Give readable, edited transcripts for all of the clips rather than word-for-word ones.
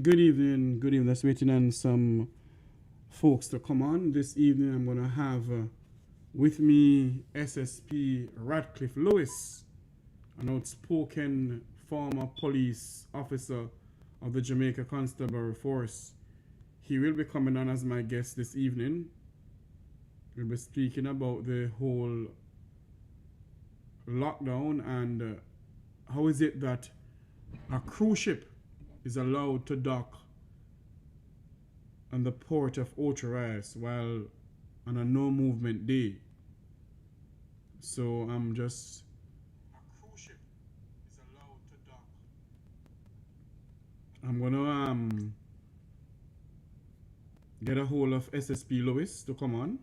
Good evening, good evening. Just waiting on some folks to come on. This evening I'm going to have with me SSP Radcliffe Lewis, an outspoken former police officer of the Jamaica Constabulary Force. He will be coming on as my guest this evening. We'll be speaking about the whole lockdown and how is it that a cruise ship is allowed to dock on the port of Ocho-Rios while on a no movement day. So I'm just a cruise ship is allowed to dock. I'm gonna get a hold of SSP Lewis to come on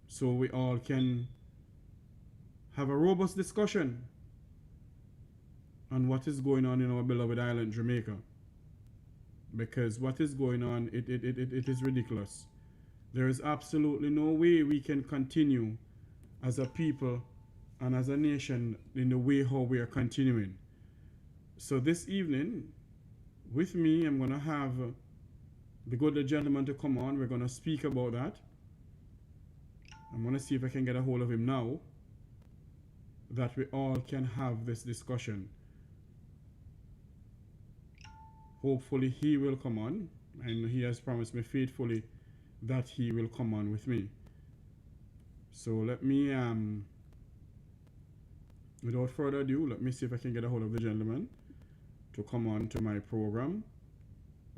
so we all can have a robust discussion on what is going on in our beloved island Jamaica. Because what is going on, it is ridiculous. There is absolutely no way we can continue as a people and as a nation in the way how we are continuing. So this evening, with me, I'm going to have the good gentleman to come on. We're going to speak about that. I'm going to see if I can get a hold of him now, that we all can have this discussion. Hopefully he will come on, and he has promised me faithfully that he will come on with me. So let me, without further ado, let me see if I can get a hold of the gentleman to come on to my program.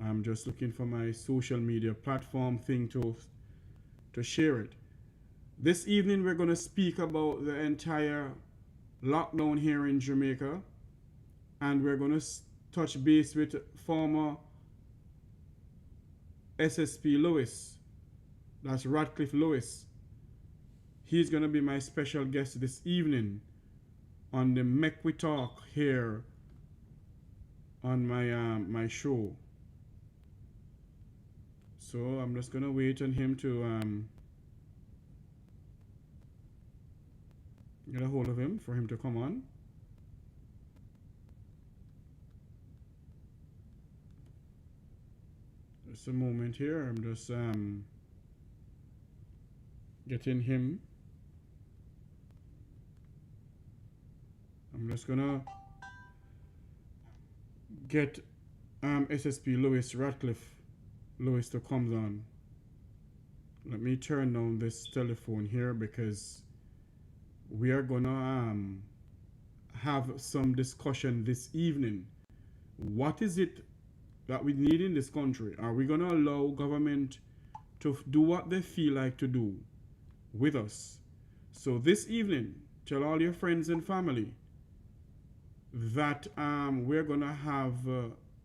I'm just looking for my social media platform thing to share it. This evening we're going to speak about the entire lockdown here in Jamaica, and we're going to touch base with former SSP Lewis. That's Radcliffe Lewis. He's going to be my special guest this evening on the Make We Talk here on my show. So I'm just going to wait on him to get a hold of him for him to come on. Just a moment here. I'm just getting him. I'm just gonna get SSP Lewis Radcliffe Lewis to come on. Let me turn down this telephone here because we are gonna have some discussion this evening. What is it that we need in this country? Are we gonna allow government to do what they feel like to do with us? So this evening, tell all your friends and family that we're gonna have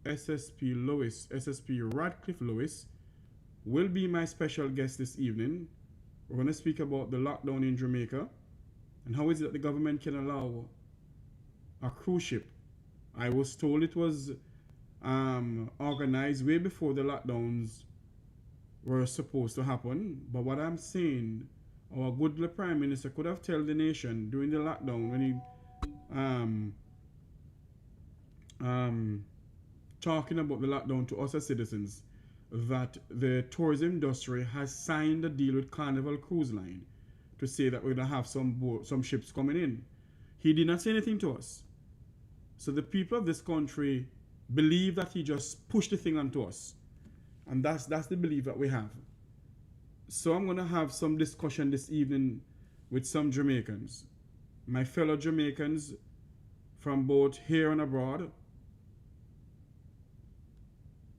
SSP Lewis, SSP Radcliffe Lewis will be my special guest this evening. We're gonna speak about the lockdown in Jamaica and how is it that the government can allow a cruise ship. I was told it was organized way before the lockdowns were supposed to happen. But what I'm saying, our good Prime Minister could have told the nation during the lockdown when he talking about the lockdown to us as citizens, that the tourism industry has signed a deal with Carnival Cruise Line to say that we're going to have some ships coming in. He did not say anything to us. So the people of this country believe that he just pushed the thing onto us. And that's the belief that we have. So I'm going to have some discussion this evening with some Jamaicans, my fellow Jamaicans from both here and abroad,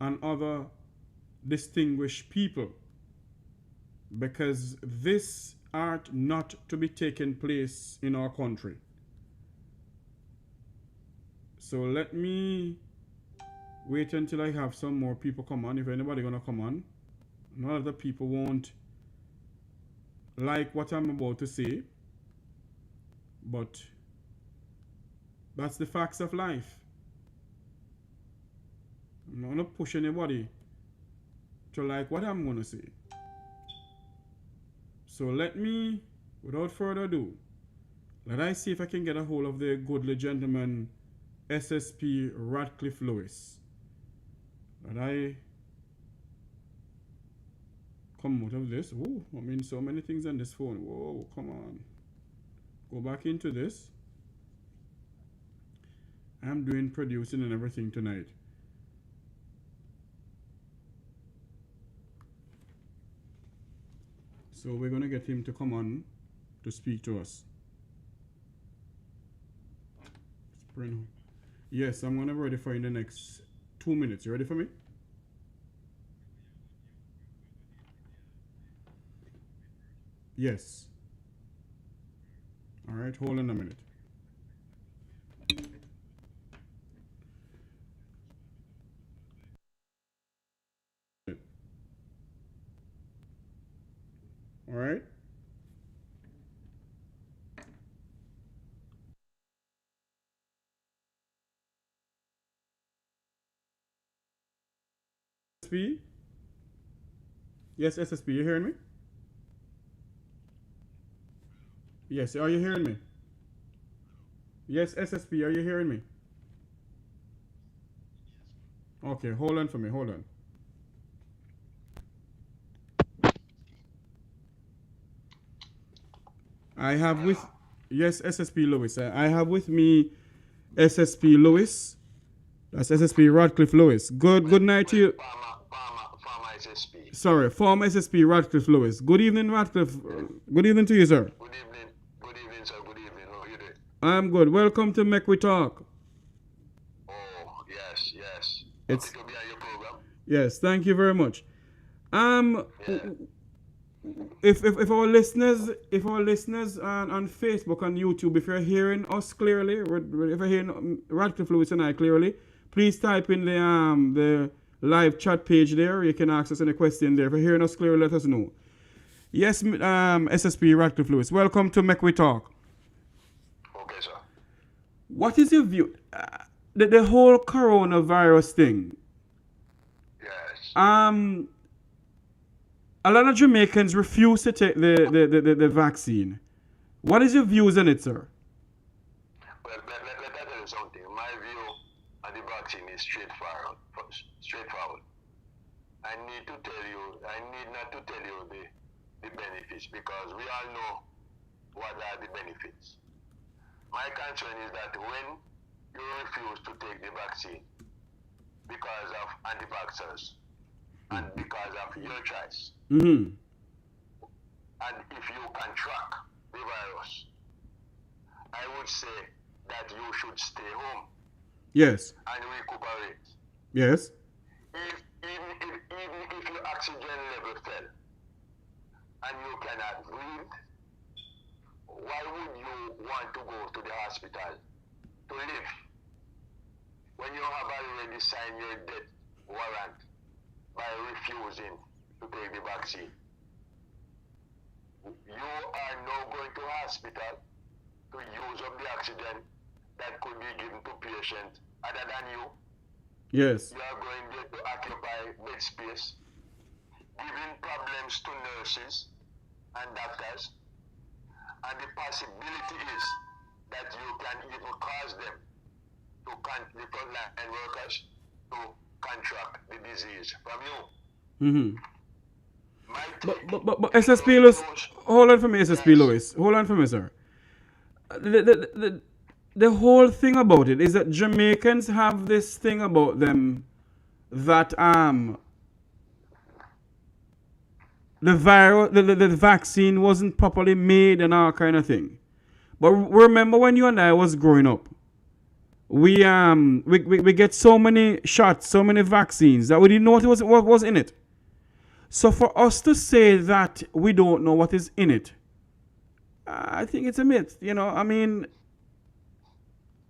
and other distinguished people, because this ought not to be taking place in our country. So let me wait until I have some more people come on. If anybody gonna come on, none of the people won't like what I'm about to say, but that's the facts of life. I'm not gonna push anybody to like what I'm gonna say. So let me, without further ado, let I see if I can get a hold of the goodly gentleman SSP Radcliffe Lewis. Had I come out of this? Ooh, I mean, so many things on this phone. Whoa, come on. Go back into this. I'm doing producing and everything tonight. So we're going to get him to come on to speak to us. Yes, I'm going to be ready for you in the next 2 minutes. You ready for me? Yes. All right, hold on a minute. All right. SSP? Yes, SSP, you hearing me? Yes, are you hearing me? Yes, SSP, are you hearing me? Okay, hold on for me, hold on. I have with, yes, SSP Lewis. I have with me SSP Lewis. That's SSP Radcliffe Lewis. Good night to you. Farmer SSP. Sorry, former SSP Radcliffe Lewis. Good evening, Radcliffe. Good evening to you, sir. Good evening, sir. Good evening. How are you doing? I'm good. Welcome to Make We Talk. Oh, yes. It's Happy to be on your program. yes, thank you very much. Yeah. If our listeners on Facebook and YouTube, if you're hearing us clearly, if you're hearing Radcliffe Lewis and I clearly, please type in the live chat page there. You can ask us any question there. If you're hearing us clearly, let us know. Yes, SSP Radcliffe Lewis, welcome to Make We Talk. Okay, sir. What is your view? The whole coronavirus thing. Yes. A lot of Jamaicans refuse to take the vaccine. What is your views on it, sir? Well, let me tell you something. My view on the vaccine is straightforward. I need not to tell you the benefits, because we all know what are the benefits. My concern is that when you refuse to take the vaccine because of anti-vaxxers and because of your choice, Mm-hmm. and if you can track the virus, I would say that you should stay home Yes. and recuperate. Yes. Even if your oxygen level fell and you cannot breathe, why would you want to go to the hospital to live when you have already signed your death warrant by refusing to take the vaccine? You are now going to hospital to use up the oxygen that could be given to patients other than you. Yes. You are going there to occupy bed space, giving problems to nurses and doctors, and the possibility is that you can even cause them the frontline workers to contract the disease from you. Mm-hmm. But SSP Lewis, hold on for me, SSP Yes. Lewis. Hold on for me, sir. The whole thing about it is that Jamaicans have this thing about them that the virus, the vaccine wasn't properly made and all kind of thing. But remember when you and I was growing up, we get so many shots, so many vaccines that we didn't know what was in it. So for us to say that we don't know what is in it, I think it's a myth. You know, I mean,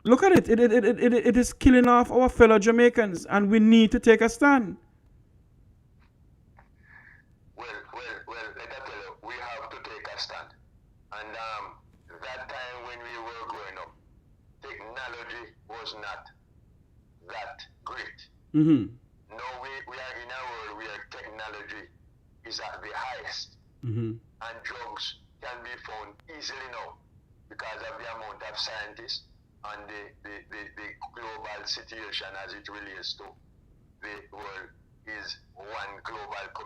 look at it. It is killing off our fellow Jamaicans, and we need to take a stand. Well, let me tell you, we have to take a stand. And that time when we were growing up, technology was not that great. Mm-hmm. Now we are in a world where technology is at the highest, Mm-hmm. and drugs can be found easily now because of the amount of scientists and the global situation as it relates to the world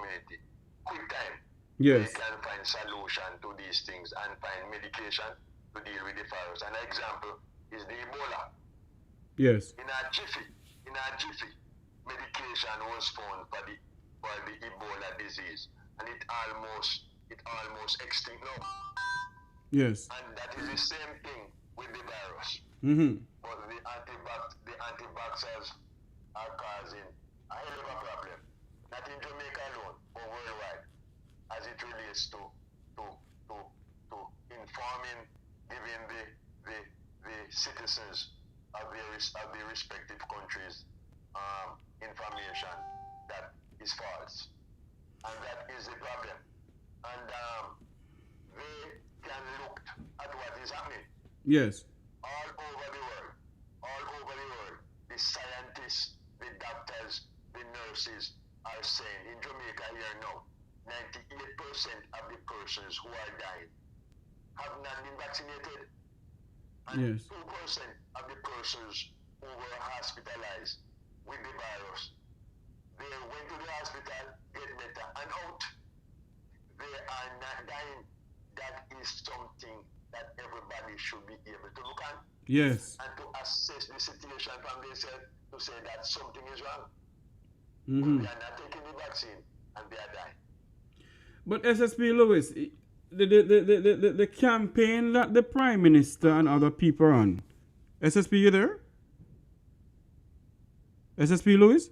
community. Quick time. Yes. They can find solution to these things and find medication to deal with the virus. An example is the Ebola. Yes. In a jiffy, medication was found for the Ebola disease, and it almost extinct now. Yes. And that is the same thing with the virus. Mm-hmm. But the anti-vaxxers are causing a hell of a problem, not in Jamaica alone, but worldwide, as it relates to informing, giving the citizens of the respective countries information that is false, and that is the problem. And they can look at what is happening. Yes. All over the world, the scientists, the doctors, the nurses are saying in Jamaica here now, 98% of the persons who are dying have not been vaccinated. And Yes. 2% of the persons who were hospitalized with the virus, they went to the hospital, get better, and out. They are not dying. That is something that everybody should be able to look at. Yes. And to assess the situation from themselves to say that something is wrong. Mm-hmm. But they are not taking the vaccine and they are dying. But SSP Lewis, the campaign that the Prime Minister and other people are on, SSP, you there? SSP Lewis?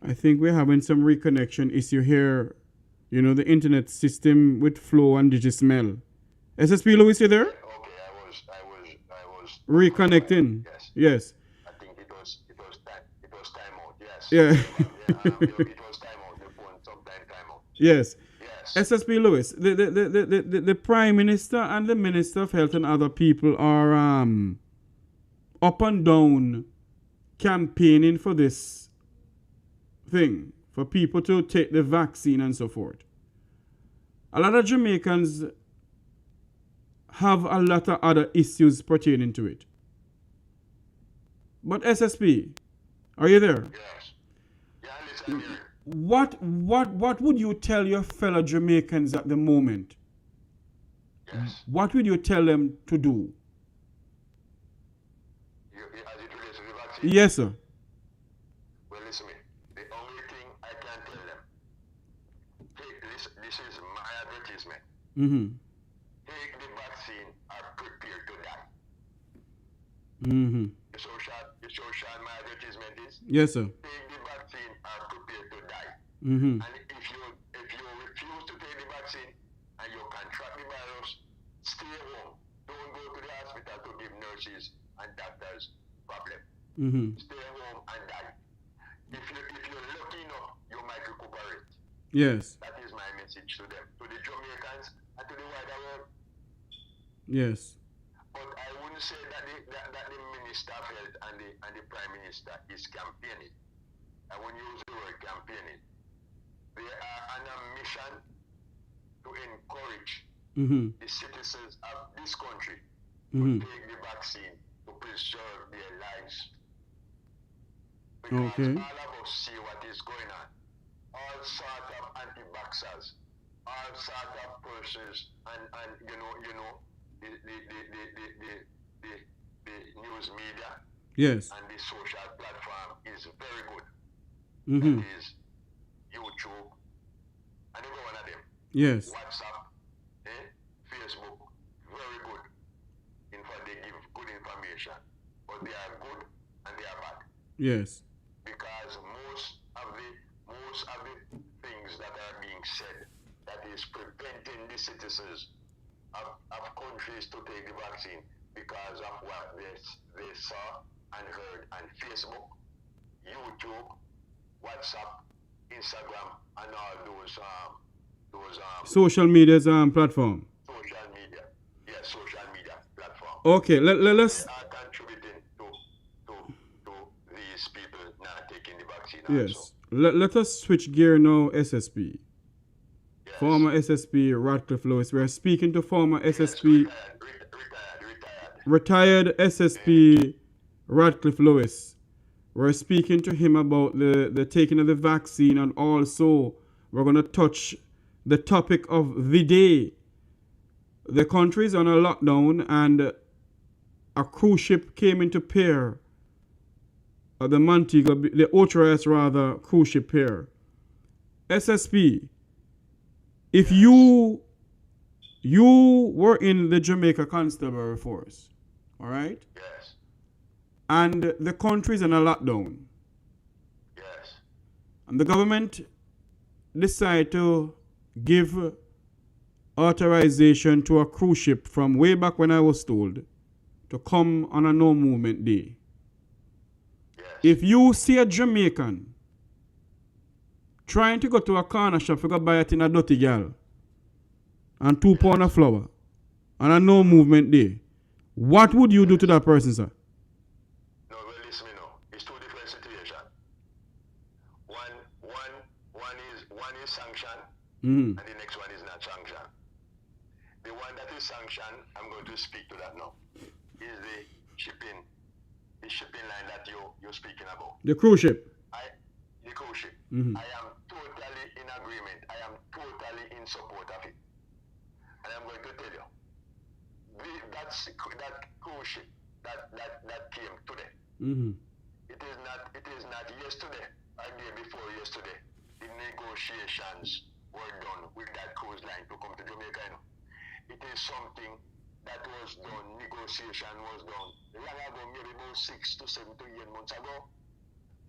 I think we're having some reconnection issue here. You know, the internet system with Flow and Digismell. SSP Lewis, you there? Okay, I was Reconnecting. Yes. Yes. I think it was time out. Yes. Yeah. It was time out. The phone sometime time out. Yes. Yes. SSP Lewis, the Prime Minister and the Minister of Health and other people are up and down campaigning for this thing, for people to take the vaccine and so forth. A lot of Jamaicans have a lot of other issues pertaining to it. But SSP, are you there? Yes. Yeah, listen here. What would you tell your fellow Jamaicans at the moment? Yes. What would you tell them to do? As it relates to the vaccine? Yes, sir. Well, listen to me. The only thing I can tell them, this is my advertisement. Mm-hmm. Take the vaccine or prepare to die. Mm-hmm. The social my advertisement is, Yes, sir. take the vaccine or prepare to die. Mm-hmm. And if you refuse to take the vaccine and you contract the virus, stay home. Don't go to the hospital to give nurses and doctors problem. Mm-hmm. Stay home and die. If you're lucky enough, you might recuperate. Yes. That is my message to them, to the Jamaicans and to the wider world. Yes. But I wouldn't say that the Minister of Health and the Prime Minister is campaigning. I wouldn't use the word campaigning. They are on a mission to encourage Mm-hmm. the citizens of this country Mm-hmm. to take the vaccine to preserve their lives. Because Okay. all of us see what is going on. All sort of anti-vaxxers, all sort of persons, and the news media Yes. and the social platform is very good. Mm-hmm. That is YouTube, and every one of them. Yes. WhatsApp, Facebook, very good. In fact, they give good information, but they are good and they are bad. Yes. Because most of the things that are being said that is preventing the citizens of countries to take the vaccine because of what they saw and heard on Facebook, YouTube, WhatsApp, Instagram, and all those Social media's platform. social media. Yes, social media platform. Okay. Let's. They are contributing to these people not taking the vaccine Yes. also. Let us switch gear now. SSP. Yes. Former SSP Radcliffe Lewis. We are speaking to former Yes, SSP, retired. retired SSP Radcliffe Lewis. We're speaking to him about the taking of the vaccine, and also we're going to touch the topic of the day. The country is on a lockdown, and a cruise ship came into pier. The Montego, the Ocho-Rios rather, cruise ship pier. SSP, if you were in the Jamaica Constabulary Force, all right? Yes. And the country is in a lockdown. Yes. And the government decided to give authorization to a cruise ship from way back when I was told to come on a no movement day. Yes. If you see a Jamaican trying to go to a corner shop to go buy it in a dirty girl and 2 pounds of flour on a no movement day, what would you do to that person, sir? No, well, listen me now. It's two different situations. One is sanctioned, Mm-hmm. and the next one is not sanctioned. The one that is sanctioned, I'm going to speak to that now. Is the shipping line that you're speaking about. The cruise ship. The cruise ship. Mm-hmm. I am totally in agreement. I am totally in support of it. And I'm going to tell you, that cruise ship that came today. Mm-hmm. It is not yesterday or the day before yesterday. The negotiations were done with that cruise line to come to Jamaica. You know. It is something that was done, negotiation was done long ago, maybe about 6 to 7 to 8 months ago,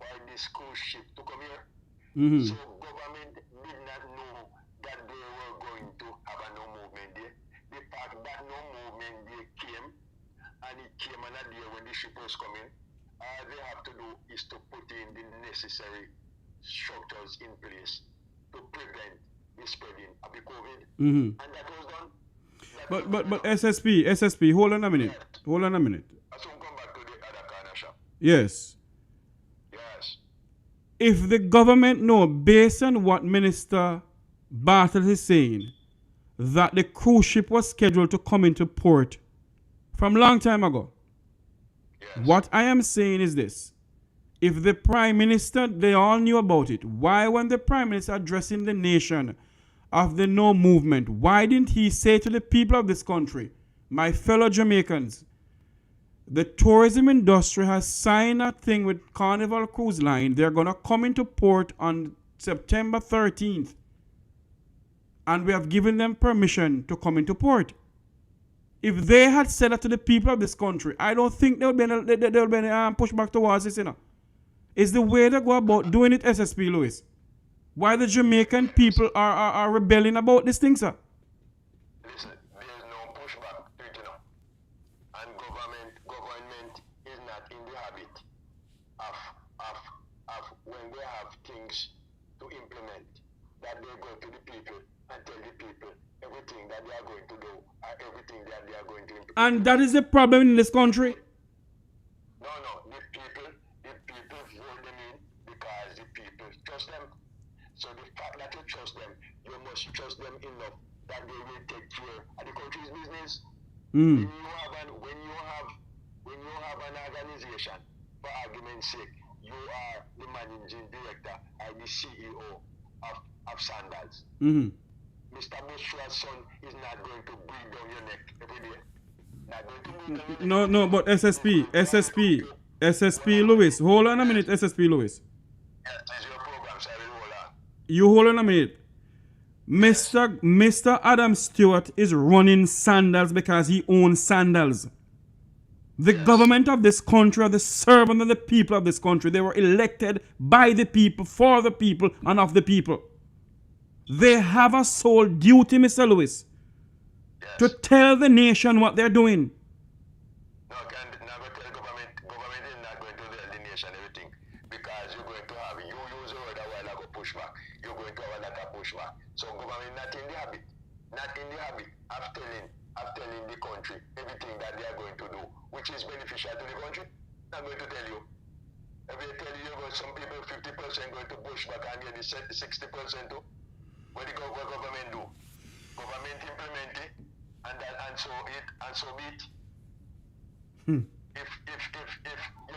for this cruise ship to come here. Mm-hmm. So government did not know that they were going to have a no movement day. The fact that no movement day came, and it came on a day when the ship was coming, all they have to do is to put in the necessary structures in place to prevent the spreading of the COVID. Mm-hmm. And that was done. But SSP, hold on a minute. Yes. Hold on a minute. I soon come back to the other corner shop. Yes. Yes. If the government know, based on what Minister Bartlett is saying, that the cruise ship was scheduled to come into port from long time ago, Yes. what I am saying is this. If the Prime Minister, they all knew about it, why when the Prime Minister addressing the nation of the no movement, why didn't he say to the people of this country, my fellow Jamaicans, the tourism industry has signed a thing with Carnival Cruise Line. They're going to come into port on September 13th. And we have given them permission to come into port. If they had said that to the people of this country, I don't think there would be any pushback towards this, you know. It's the way they go about doing it, SSP Lewis. Why the Jamaican people are rebelling about this thing, sir? Listen, there is no pushback to it, you know. And government is not in the habit of when they have things to implement, that they go to the people and tell the people everything that they are going to do or everything that they are going to implement. And that is the problem in this country. No, the people vote them in because the people trust them. So the fact that you trust them, you must trust them enough that they will take care of the country's business. Mm. When you have an organization, for argument's sake, you are the managing director and the CEO of Sandals. Mm-hmm. Mr. Bushua's son is not going to breathe down your neck every day. Not going to breathe down your neck. No, but SSP Lewis, hold on a minute, SSP Lewis. Yes, this is your program, so I will hold on. You hold on a minute. Mr. Adam Stewart is running Sandals because he owns Sandals. The government of this country are the servant of the people of this country. They were elected by the people, for the people, and of the people. They have a sole duty, Mr. Lewis, to tell the nation what they're doing. No, not going to tell government is not going to tell the nation everything, because you're going to have, you use the word a while ago, pushback. You're going to have a lot of pushback. So government not in the habit of telling the country everything that they are going to do, which is beneficial to the country. Not going to tell you. If they tell you about some people 50% going to push back and get the 60% too, what the government do? Government implement it and so be it. if you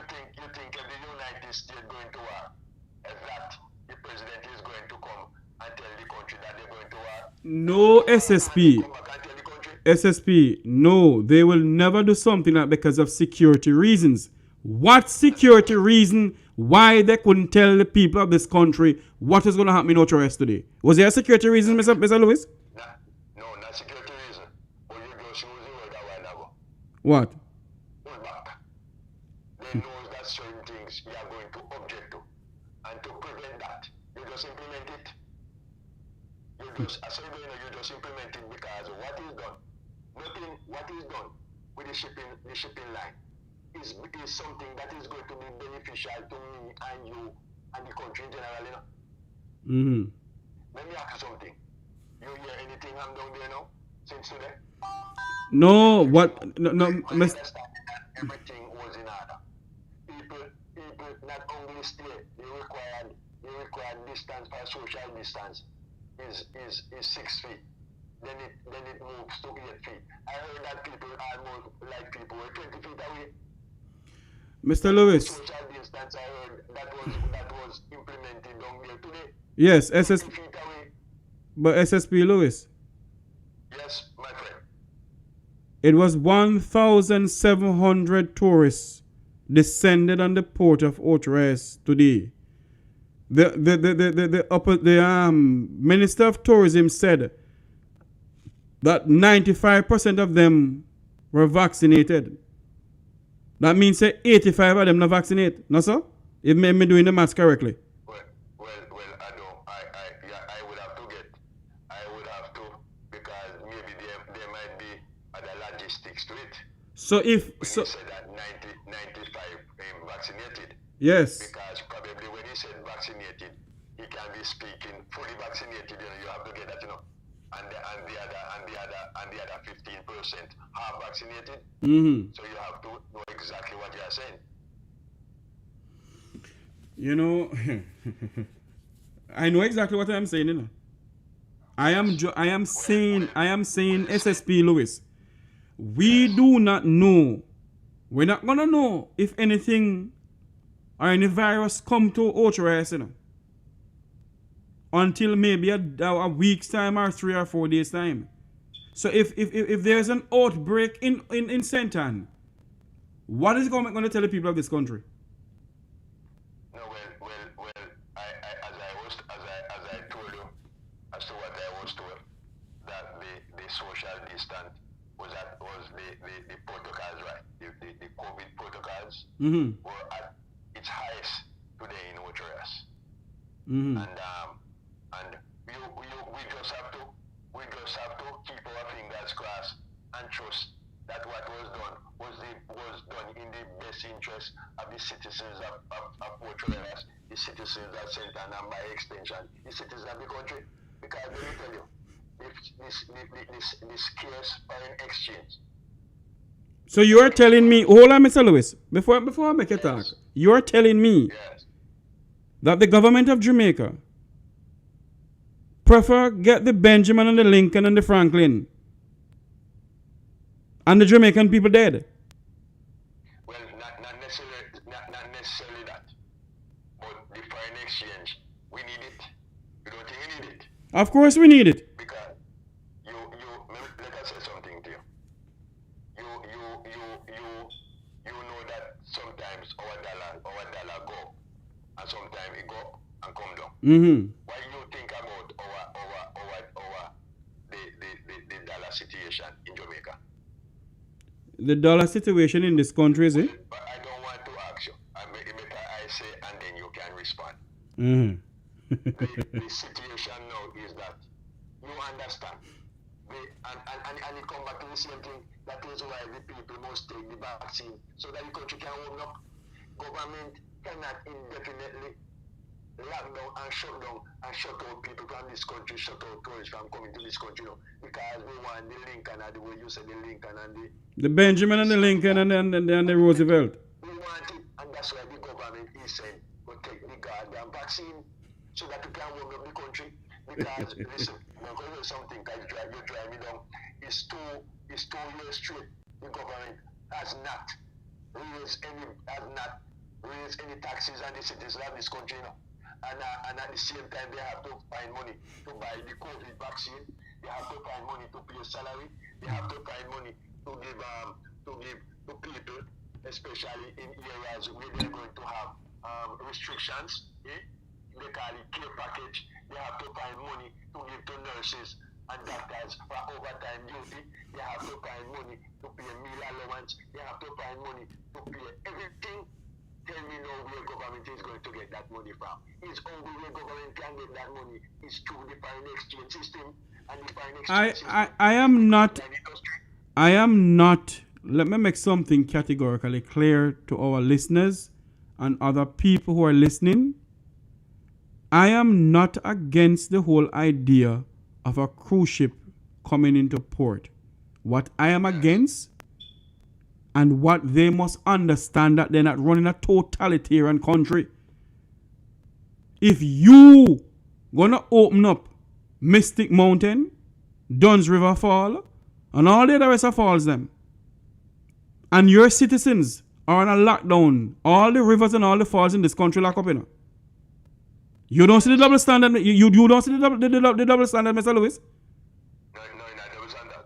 think if the United States going to war, if that the president is going to come and tell the country that they're going to war. No, SSP. Come back and tell the country. SSP, no, they will never do something like because of security reasons. What security reason why they couldn't tell the people of this country what is going to happen in Ocho-West today? Was there a security reason, Mr. Lewis? No, not security reason. But you just use the word a while ago. What? Pull back. They know that certain things you are going to object to. And to prevent that, you just implement it. You just, as you just implement it because what is done, nothing, what is done with the shipping line is something that is going to be beneficial to me and you and the country in general, you know. Mm-hmm. Let me ask you something. You hear anything I'm down there now since today? No, what? No, I understand that everything was in order. People not only stay, they required distance for social distance is 6 feet. Then it moves to 8 feet. I heard that people almost like people were 20 feet away. Mr. Lewis. Social distance, I heard that was implemented down there today. Yes, 20 feet away. but SSP Lewis. Yes, my friend. It was 1,700 tourists descended on the port of Ocho-West today. The Minister of Tourism said that 95% of them were vaccinated. That means say 85 of them not vaccinated. No, sir? If me doing the maths correctly. Well, I don't. I would have to because maybe there might be other logistics to it. So if when so, he said that 95 vaccinated. yes. Because probably when he said vaccinated, he can be speaking fully vaccinated. You have to get that, and the other 15% are vaccinated. Mm-hmm. So you have to know exactly what you are saying. I know exactly what I'm saying. I am saying SSP Lewis. We do not know. We're not gonna know if anything or any virus come to Ocho-West, until maybe a week's time or 3 or 4 days time. So if there's an outbreak in St. Ann, what is the government going to tell the people of this country? No, well. As I told you, as to what I was told, that the social distance was the protocols, right? The COVID protocols were at its highest today in Ocho-West. Mm-hmm. And we just have to keep our fingers crossed and trust that what was done was done in the best interest of the citizens of Ocho-West, the citizens of St. Ann, and by extension, the citizens of the country. Because let me tell you, this case foreign exchange. So you are telling me, hold on, Mr. Lewis, before I make a talk, you are telling me that the government of Jamaica prefer get the Benjamin and the Lincoln and the Franklin and the Jamaican people dead? Well, not necessarily that. But the foreign exchange, we need it. You don't think we need it? Of course we need it. Because let us say something to you. You know that sometimes our dollar go, and sometimes it go and come down. Mm-hmm. What do you think about the dollar situation in Jamaica? The dollar situation in this country, is it? But I don't want to ask you. I say, and then you can respond. Mm-hmm. the situation now is that you understand. And it comes back to the same thing. That is why the people must take the vaccine so that the country can open up. Government cannot indefinitely lock down and shut out people from this country, shut out tourists from coming to this country, because they want the Lincoln, and the way you said the Lincoln and the Benjamin and the Lincoln and the Roosevelt. We want it, and that's why the government is saying we'll take the goddamn vaccine so that we can open up the country. Because listen, I'm going to tell you something, because you drive me down. It's 2 years straight the government has not has not raised any taxes on the citizens of this country, you know. And at the same time, they have to find money to buy the COVID vaccine. They have to find money to pay salary. They have to find money to give to people, especially in areas where they're going to have restrictions. They call it care package. They have to find money to give to nurses and doctors for overtime duty. They have to find money to pay meal allowance. They have to find money to pay everything. Tell me now where government is going to get that money from. It's only where government can get that money is through the foreign exchange system. And the foreign exchange system. I am not, let me make something categorically clear to our listeners and other people who are listening. I am not against the whole idea of a cruise ship coming into port. What I am against, and what they must understand, that they're not running a totalitarian country. If you gonna open up Mystic Mountain, Duns River Fall, and all the other rest of falls them, and your citizens are on a lockdown, all the rivers and all the falls in this country lock up, you know. You don't see the double standard. You don't see the double standard, Mr. Lewis. No, in a double standard.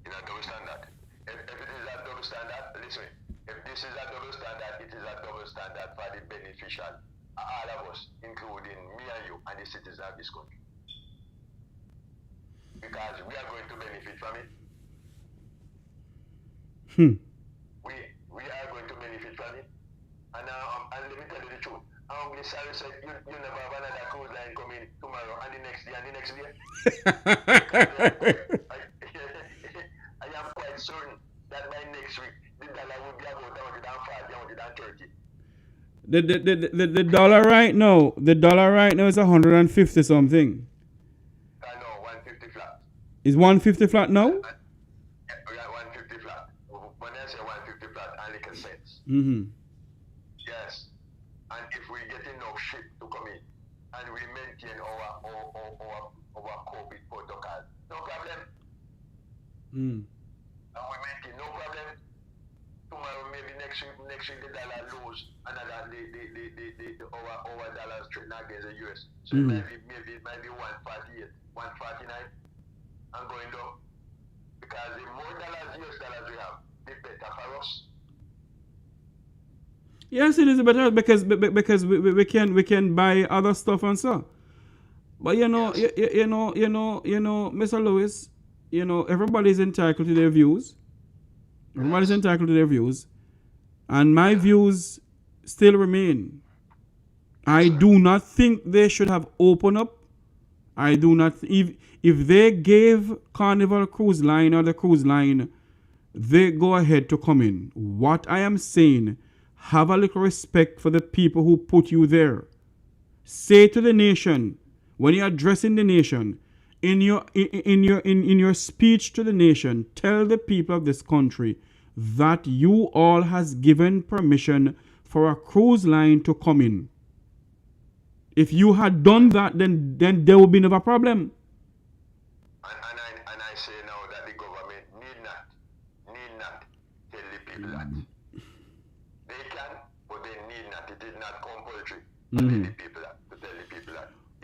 In a double standard. If it is a double standard, listen. If this is a double standard, it is a double standard for the beneficial, all of us, including me and you and the citizens of this country. Because we are going to benefit from it. We are going to benefit from it. And let me tell you the truth. I'm sorry, said you never have another cruise line coming tomorrow and the next day and the next day. I am quite certain that by next week the dollar will be about 140, 130. The dollar right now, is 150 something. I know, 150 flat. Is 150 flat now? Yeah, 150 flat. When I say 150 flat, I make a sense. Yes. And if we get enough ship to come in and we maintain our COVID protocol, no problem. And we maintain no problem. Tomorrow, maybe next week the dollar lose another our dollar straight against the US. So it might be 148, 149 and going down. Because the more US dollars we have, the better for us. Yes, it is better because we can buy other stuff and so. But you know, Mr. Lewis, everybody's entitled to their views. Everybody's entitled to their views, and my views still remain. I do not think they should have opened up. I do not. If they gave Carnival Cruise Line or the cruise line, they go ahead to come in. What I am saying, have a little respect for the people who put you there. Say to the nation, when you're addressing the nation, in your speech to the nation, tell the people of this country that you all has given permission for a cruise line to come in. If you had done that, then there would be no problem. And I say now that the government need not tell the people that. They can, but they need not. It is not compulsory to tell the people that. The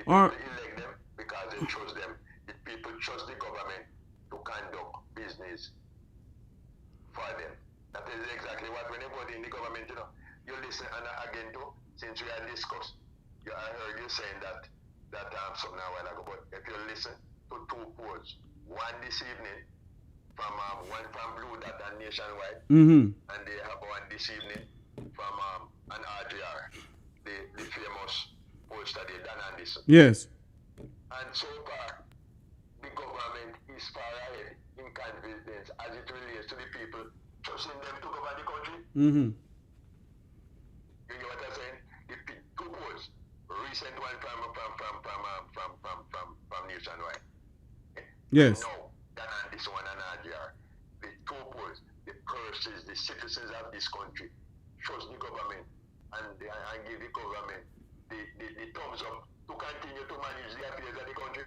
people elect them because they trust them. The people trust the government to conduct business for them. That is exactly what when you go in the government, you listen and again too, since we had discussed. I heard you saying that something a while ago, but if you listen to two polls, one this evening from one from Blue Dot and Nationwide, and they have one this evening from an RTR, the famous pollster they done on this. Yes. And so far, the government is far ahead in confidence as it relates to the people trusting them to govern the country. You know what I'm saying? The two polls, recent one from Nationwide. Yes. No, than on this one and RTR. The two polls, the persons, the citizens of this country trust the government and give the government the thumbs up to continue to manage the affairs of the country.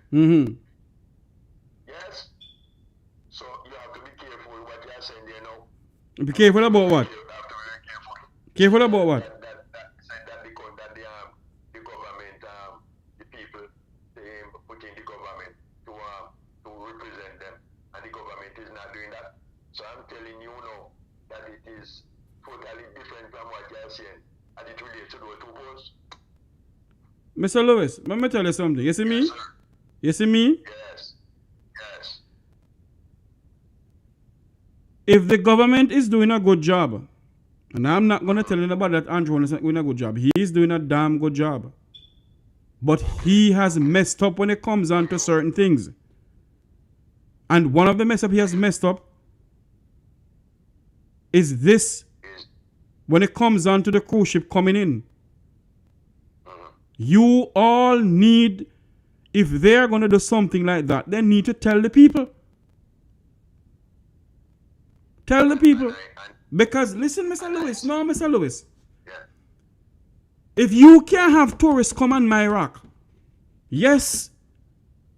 Yes. So you have to be careful what you are saying there now. Be careful about what? You have to be Careful about what? The government, the people, they put in the government to represent them, and the government is not doing that. So I'm telling you now that it is totally different from what you're saying, and it relates to those two goals. Mr. Lewis, let me tell you something. You see me? Yes, sir. You see me? Yes. Yes. If the government is doing a good job, and I'm not going to tell anybody that Andrew is not doing a good job. He is doing a damn good job. But he has messed up when it comes on to certain things. And one of the mess up he has messed up is this. When it comes on to the cruise ship coming in. You all need, if they're going to do something like that, they need to tell the people. Tell the people. Because, listen, Mr. Lewis. No, Mr. Lewis. If you can't have tourists come on my rock, yes,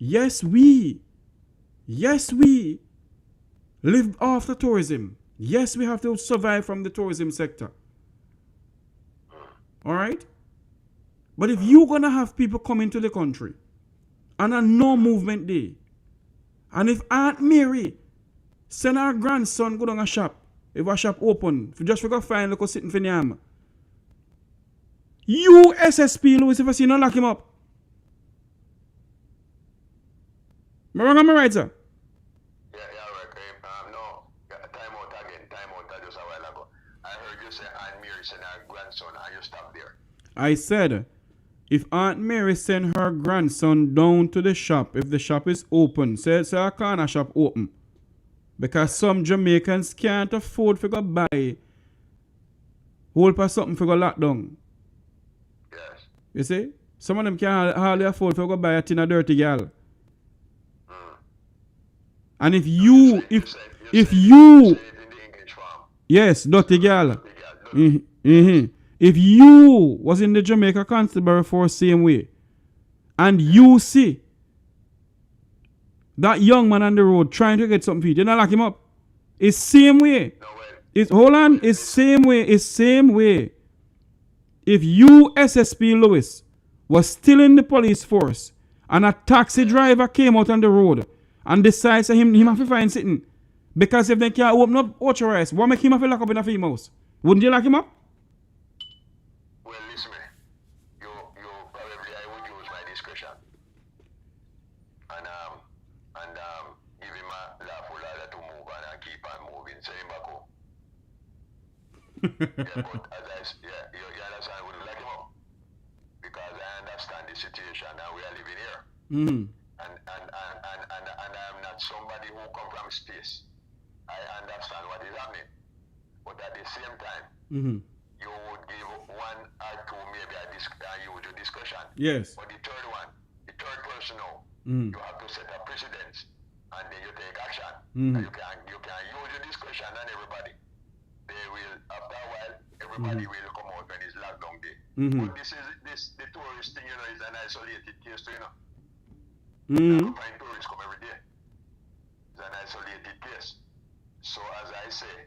we live off the tourism. Yes, we have to survive from the tourism sector. All right? But if you're going to have people come into the country on a no movement day, and if Aunt Mary send her grandson go down a shop, if a shop open, just for go find look sitting for Nyam, you SSP Lewis, if I see no lock him up. Am I wrong, am I right, sir? Yeah, right. No, time out just a while ago. I heard you say Aunt Mary send her grandson, and you stop there. I said, if Aunt Mary send her grandson down to the shop, if the shop is open, say a corner shop open, because some Jamaicans can't afford to go buy whole for something for go lock down. Yes. You see? Some of them can't hardly afford to go buy a tin of dirty gal. And if you, yes, dirty gal. If you was in the Jamaica Constabulary Force same way, and you see that young man on the road trying to get something for you, not lock him up. It's same way. It's hold on, it's same way. It's same way. If you, SSP Lewis, was still in the police force and a taxi driver came out on the road and decides him have to find sitting, because if they can't open up authorized, what make him have to lock up in a female house? Wouldn't you lock him up? Well, listen, you probably I would use my discretion and give him a lawful order to move and keep on moving. Say him back home. Yeah, but you understand, I wouldn't like him up because I understand the situation and we are living here. And I'm not somebody who come from space. I understand what is happening, but at the same time, you would give one or two maybe a huge discussion. Yes. But the third person now, you have to set a precedence and then you take action. And you can use your discussion on everybody. They will, after a while, everybody will come out when it's lockdown day. But the tourist thing, is an isolated case too, You don't find tourists come every day. It's an isolated case. So as I say,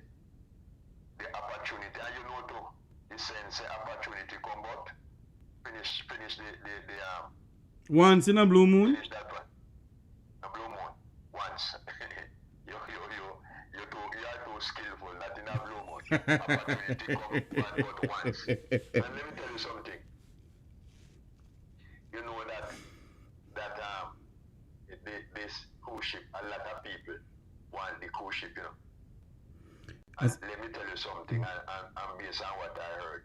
the opportunity, and too, the sense opportunity come out, finish the once in a blue moon. Finish that one. A blue moon. Once. you are too skillful, not in a blue moon. Opportunity come but once. And let me tell you something. You know that this cruise ship, a lot of people want the cruise ship, And let me tell you something, and based on what I heard,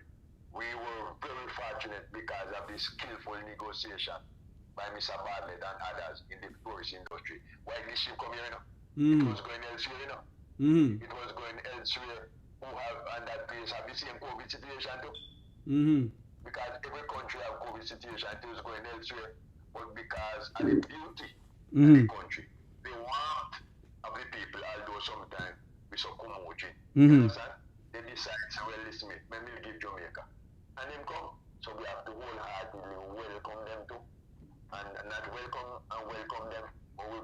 we were very fortunate because of the skillful negotiation by Mr. Bartlett and others in the tourist industry. Why this ship come here, It was going elsewhere, It was going elsewhere who have, and that place have the same COVID situation too. Because every country have COVID situation, it was going elsewhere. But because of the beauty of the country, the warmth of the people, although sometimes we so commotion. You understand? They decide, well, listen, let me give Jamaica. And them come. So we have to wholeheartedly welcome them too. And not welcome them, but we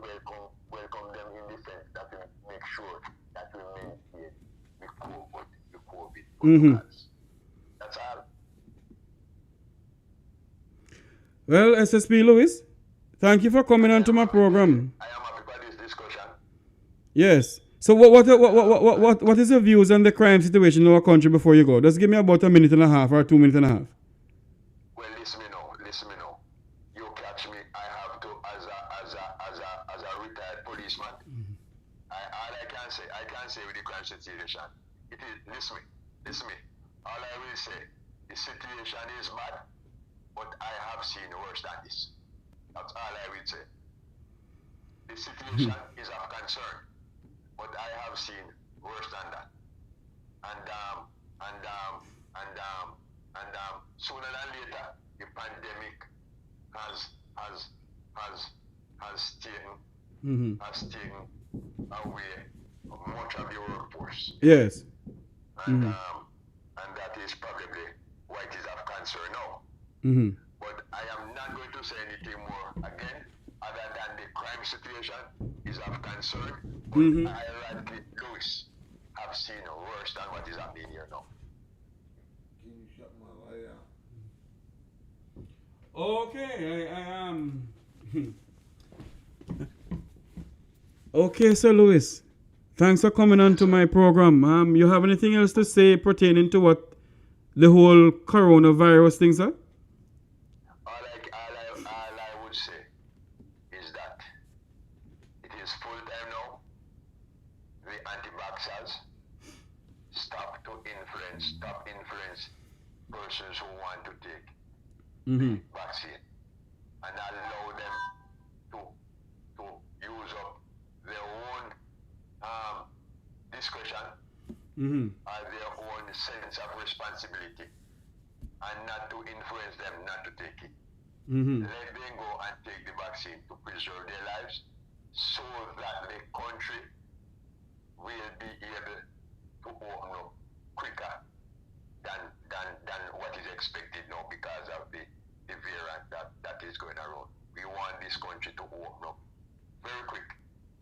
welcome them in the sense that we make sure that we maintain the COVID protocols. Well, SSP Lewis, thank you for coming on to my program. I am happy for this discussion. Yes. So what is your views on the crime situation in our country before you go? Just give me about a minute and a half or 2 minutes and a half. Well, listen me now. You catch me. I have to, as a retired policeman. All I can say with the crime situation, it is, listen me. All I will say, the situation is bad, but I have seen worse than this. That's all I will say. The situation is of concern, but I have seen worse than that. And sooner than later, the pandemic has taken away much of the workforce. Yes. And that is probably why it is of concern now. But I am not going to say anything more again, other than the crime situation is of concern. But I, Radcliffe Lewis, have seen worse than what is happening here now. Can you shut my light out? Okay, I am. Okay, Sir Lewis. Thanks for coming on to my program. You have anything else to say pertaining to what the whole coronavirus thing, sir? All I would say is that it is full time now. The anti-vaxxers stop influence persons who want to take the vaccine and allow them to use up their own discretion or their own sense of responsibility and not to influence them not to take it. Let them go and take the vaccine to preserve their lives so that the country will be able to open up quicker than what is expected now because of the variant that is going around. We want this country to open up very quick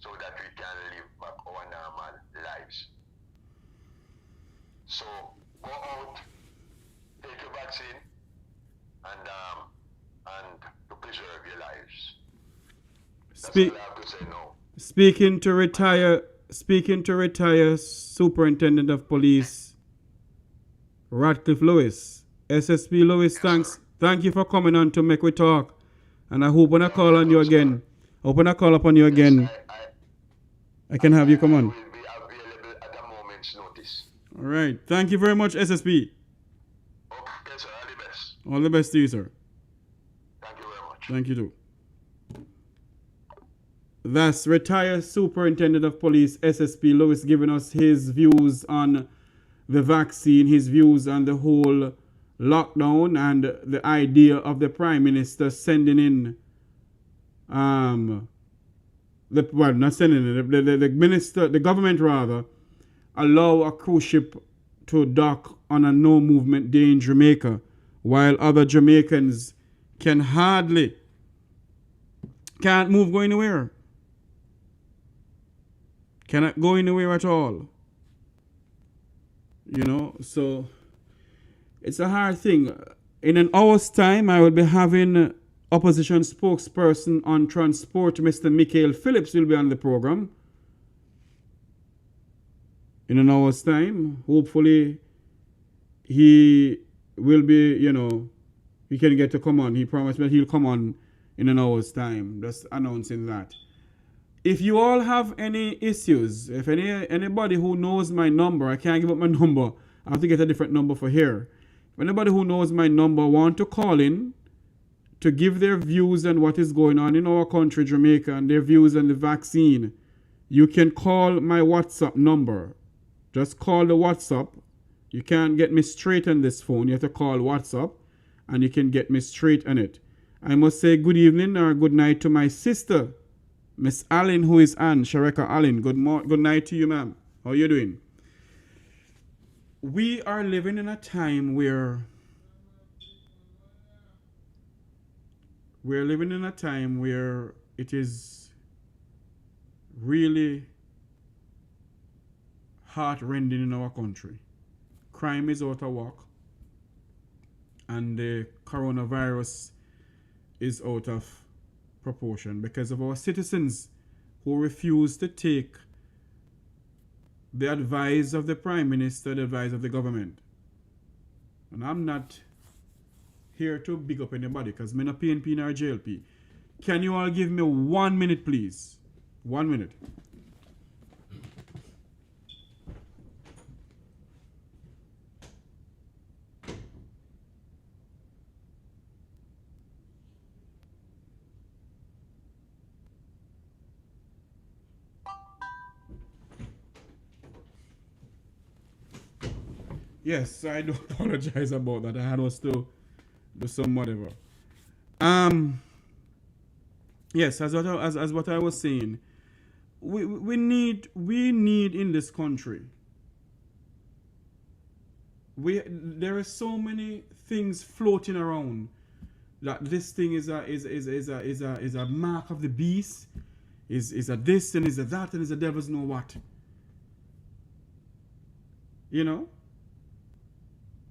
so that we can live back our normal lives. So go out, take your vaccine, and to preserve your lives. That's all I have to say now. Speaking to retire Superintendent of Police Radcliffe Lewis. SSP Lewis, Yes, thanks. sir. Thank you for coming on to make we talk. And I hope when I call on you again, I can have you come I on. will be available at a moment's notice. All right. Thank you very much, SSP. Okay, sir. All the best. All the best to you, sir. Thank you very much. Thank you too. That's retired Superintendent of Police SSP Lewis giving us his views on the vaccine, his views on the whole lockdown, and the idea of the Prime Minister sending in the government rather, allow a cruise ship to dock on a no movement day in Jamaica, while other Jamaicans can't move, go anywhere. Cannot go anywhere at all. You know, so it's a hard thing. In an hour's time, I will be having opposition spokesperson on transport, Mr. Michael Phillips, will be on the program. In an hour's time, hopefully he will be, he can get to come on. He promised me he'll come on in an hour's time. Just announcing that. If you all have any issues, if anybody who knows my number, I can't give up my number. I have to get a different number for here. If anybody who knows my number want to call in to give their views on what is going on in our country, Jamaica, and their views on the vaccine, you can call my WhatsApp number. Just call the WhatsApp. You can't get me straight on this phone. You have to call WhatsApp, and you can get me straight on it. I must say good evening or good night to my sister, Miss Allen, who is Anne, Shareka Allen. Good night to you, ma'am. How are you doing? We are living in a time where it is really heart-rending in our country. Crime is out of whack, and the coronavirus is out of proportion because of our citizens who refuse to take the advice of the Prime Minister, the advice of the government. And I'm not here to big up anybody because I'm not PNP nor JLP. Can you all give me 1 minute, please? 1 minute. Yes, I do apologize about that. I had us to do some whatever. Yes, as what I was saying, we need in this country. There are so many things floating around that this thing is a mark of the beast, is a this and is a that and is a devil's know what. You know?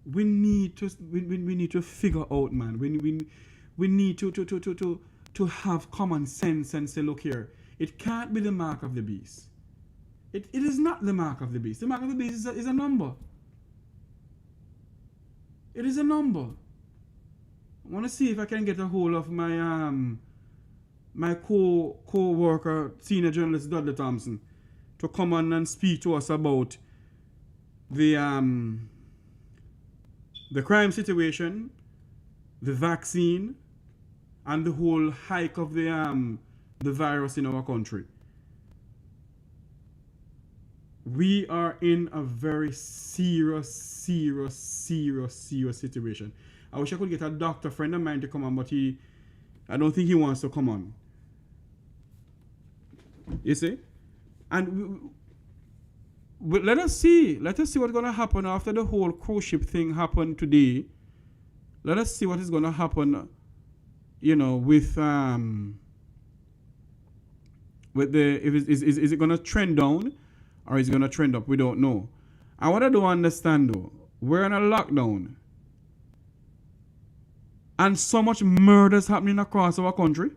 We need to figure out, man. We need to have common sense and say, look here, it can't be the mark of the beast. It is not the mark of the beast. The mark of the beast is a number. It is a number. I want to see if I can get a hold of my my co-worker, senior journalist Dudley Thompson, to come on and speak to us about the crime situation, the vaccine, and the whole hike of the virus in our country. We are in a very serious situation. I wish I could get a doctor friend of mine to come on, but I don't think he wants to come on. You see? And let us see what's going to happen after the whole cruise ship thing happened today. Let us see what is going to happen, with is it going to trend down or is it going to trend up? We don't know. And what I don't understand though, we're in a lockdown and so much murders happening across our country.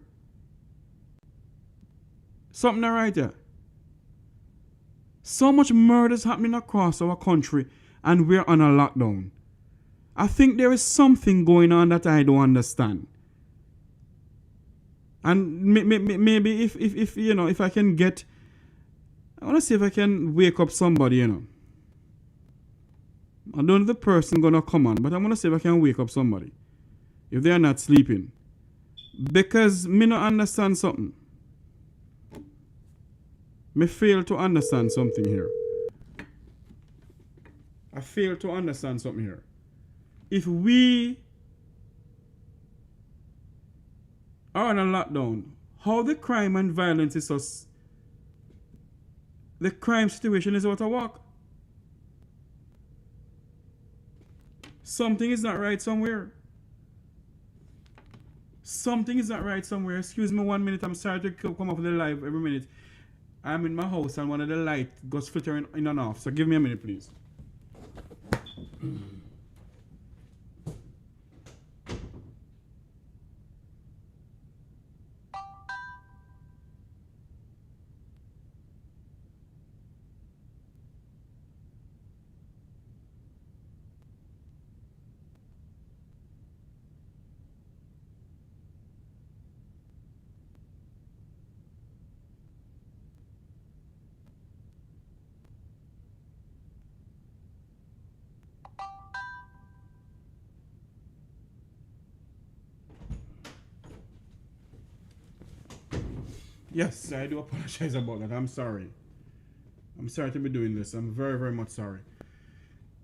Something right there. So much murders happening across our country and we're on a lockdown. I think there is something going on that I don't understand. And maybe if I can get, I want to see if I can wake up somebody, I don't know if the person going to come on, but I want to see if I can wake up somebody. If they are not sleeping. Because me not understand something. Me fail to understand something here. I fail to understand something here. If we are on a lockdown, how the crime and violence is us, the crime situation is out of whack. Something is not right somewhere. Something is not right somewhere. Excuse me 1 minute. I'm sorry to come off the live every minute. I'm in my house and one of the lights goes flickering in and off. So give me a minute, please. Yes, I do apologize about that. I'm sorry. I'm sorry to be doing this. I'm very, very much sorry.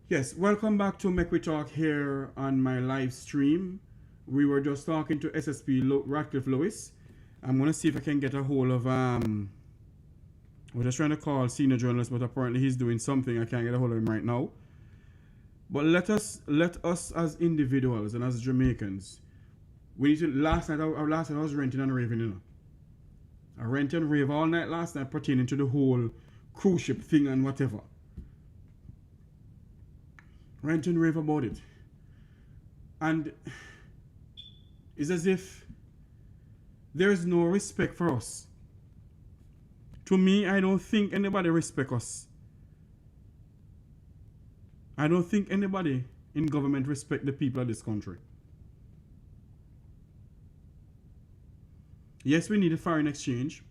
Yes, welcome back to Make We Talk here on my live stream. We were just talking to SSP Ratcliffe Lewis. I'm going to see if I can get a hold of, we're just trying to call senior journalist, but apparently he's doing something. I can't get a hold of him right now. But let us as individuals and as Jamaicans, we need to, last night I was renting and raving, I rented and rave all night last night pertaining to the whole cruise ship thing and whatever. Rant and rave about it. And it's as if there's no respect for us. To me, I don't think anybody respect us. I don't think anybody in government respect the people of this country. Yes, we need a foreign exchange.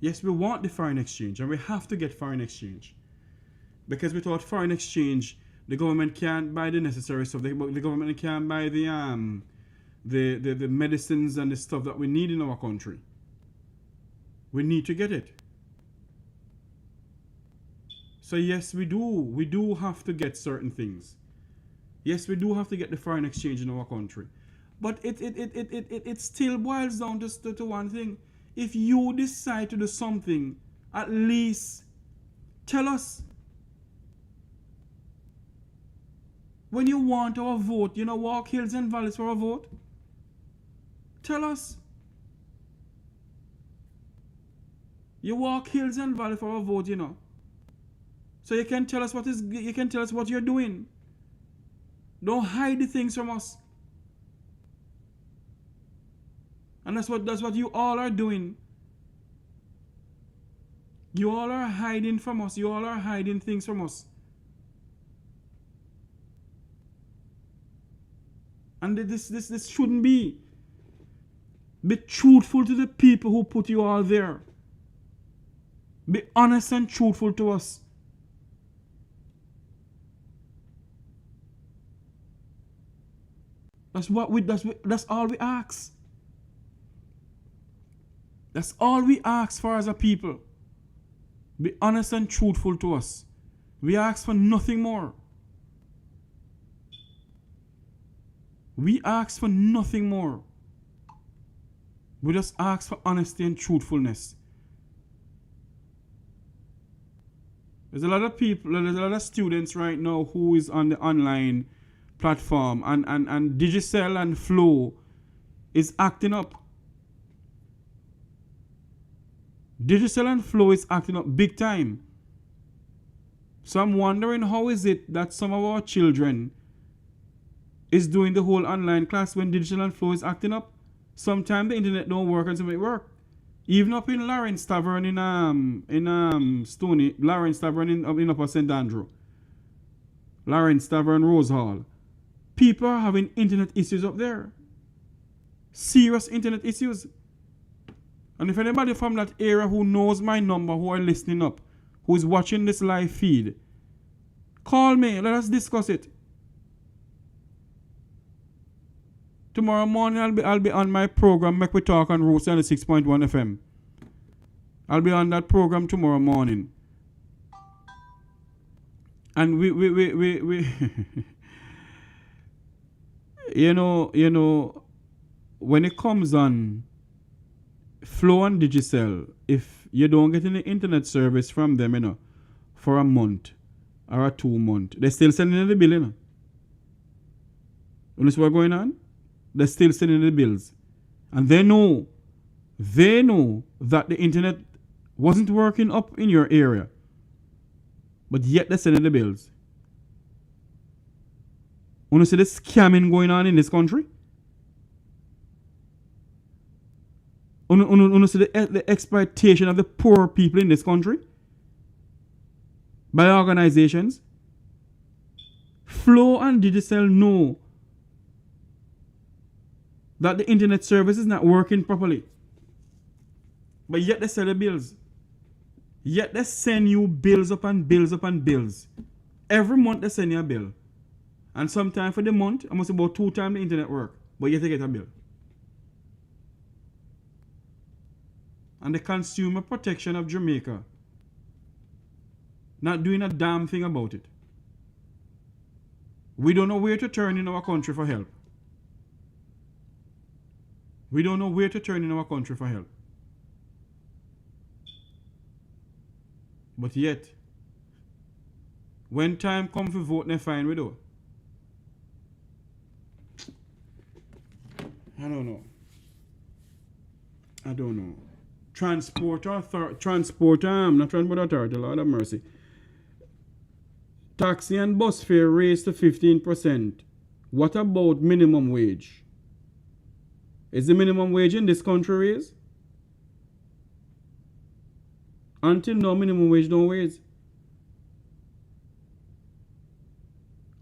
Yes, we want the foreign exchange, and we have to get foreign exchange. Because without foreign exchange, the government can't buy the necessary stuff. The government can't buy the medicines and the stuff that we need in our country. We need to get it. So yes, we do have to get certain things. Yes, we do have to get the foreign exchange in our country. But it still boils down to one thing. If you decide to do something, at least tell us. When you want our vote, walk hills and valleys for our vote. Tell us. You walk hills and valleys for our vote, So you can tell us what you're doing. Don't hide the things from us. And that's what you all are doing. You all are hiding from us. You all are hiding things from us. And this shouldn't be. Be truthful to the people who put you all there. Be honest and truthful to us. That's all we ask. That's all we ask for as a people. Be honest and truthful to us. We ask for nothing more. We ask for nothing more. We just ask for honesty and truthfulness. There's a lot of people, there's a lot of students right now who is on the online platform, and Digicel and Flow is acting up. Digicel and Flow is acting up big time. So I'm wondering, how is it that some of our children is doing the whole online class when Digicel and Flow is acting up? Sometimes the internet don't work and sometimes it work. Even up in Lawrence Tavern in Stony, Lawrence Tavern in Upper St. Andrew, Lawrence Tavern, Rose Hall, people are having internet issues up there. Serious internet issues. And if anybody from that area who knows my number, who are listening up, who is watching this live feed, call me. Let us discuss it. Tomorrow morning I'll be on my program, Make We Talk on Root 76.1 FM. I'll be on that program tomorrow morning. And we when it comes on Flow and Digicel, if you don't get any internet service from them, for a month or a 2 month, they're still sending the bill, You know what's going on? They're still sending the bills. And they know that the internet wasn't working up in your area. But yet they're sending the bills. You see the scamming going on in this country? You see the exploitation of the poor people in this country? By organizations? Flow and Digicel know that the internet service is not working properly. But yet they sell the bills. Yet they send you bills upon bills upon bills. Every month they send you a bill. And sometime for the month, almost about 2 times the internet work. But yet they get a bill. And the Consumer Protection of Jamaica not doing a damn thing about it. We don't know where to turn in our country for help. We don't know where to turn in our country for help. But yet, when time comes for vote, they find we do. I don't know. Transport Authority, Lord have mercy. Taxi and bus fare raised to 15%. What about minimum wage? Is the minimum wage in this country raised? Until now, minimum wage don't raise.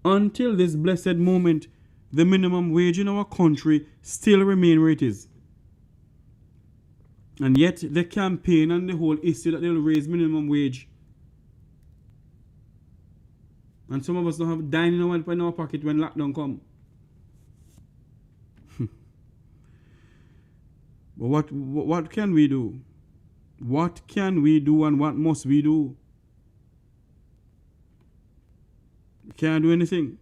Until this blessed moment, the minimum wage in our country still remain where it is. And yet the campaign and the whole issue that they'll raise minimum wage. And some of us don't have dime in our pocket when lockdown come. But what can we do? What can we do and what must we do? We can't do anything.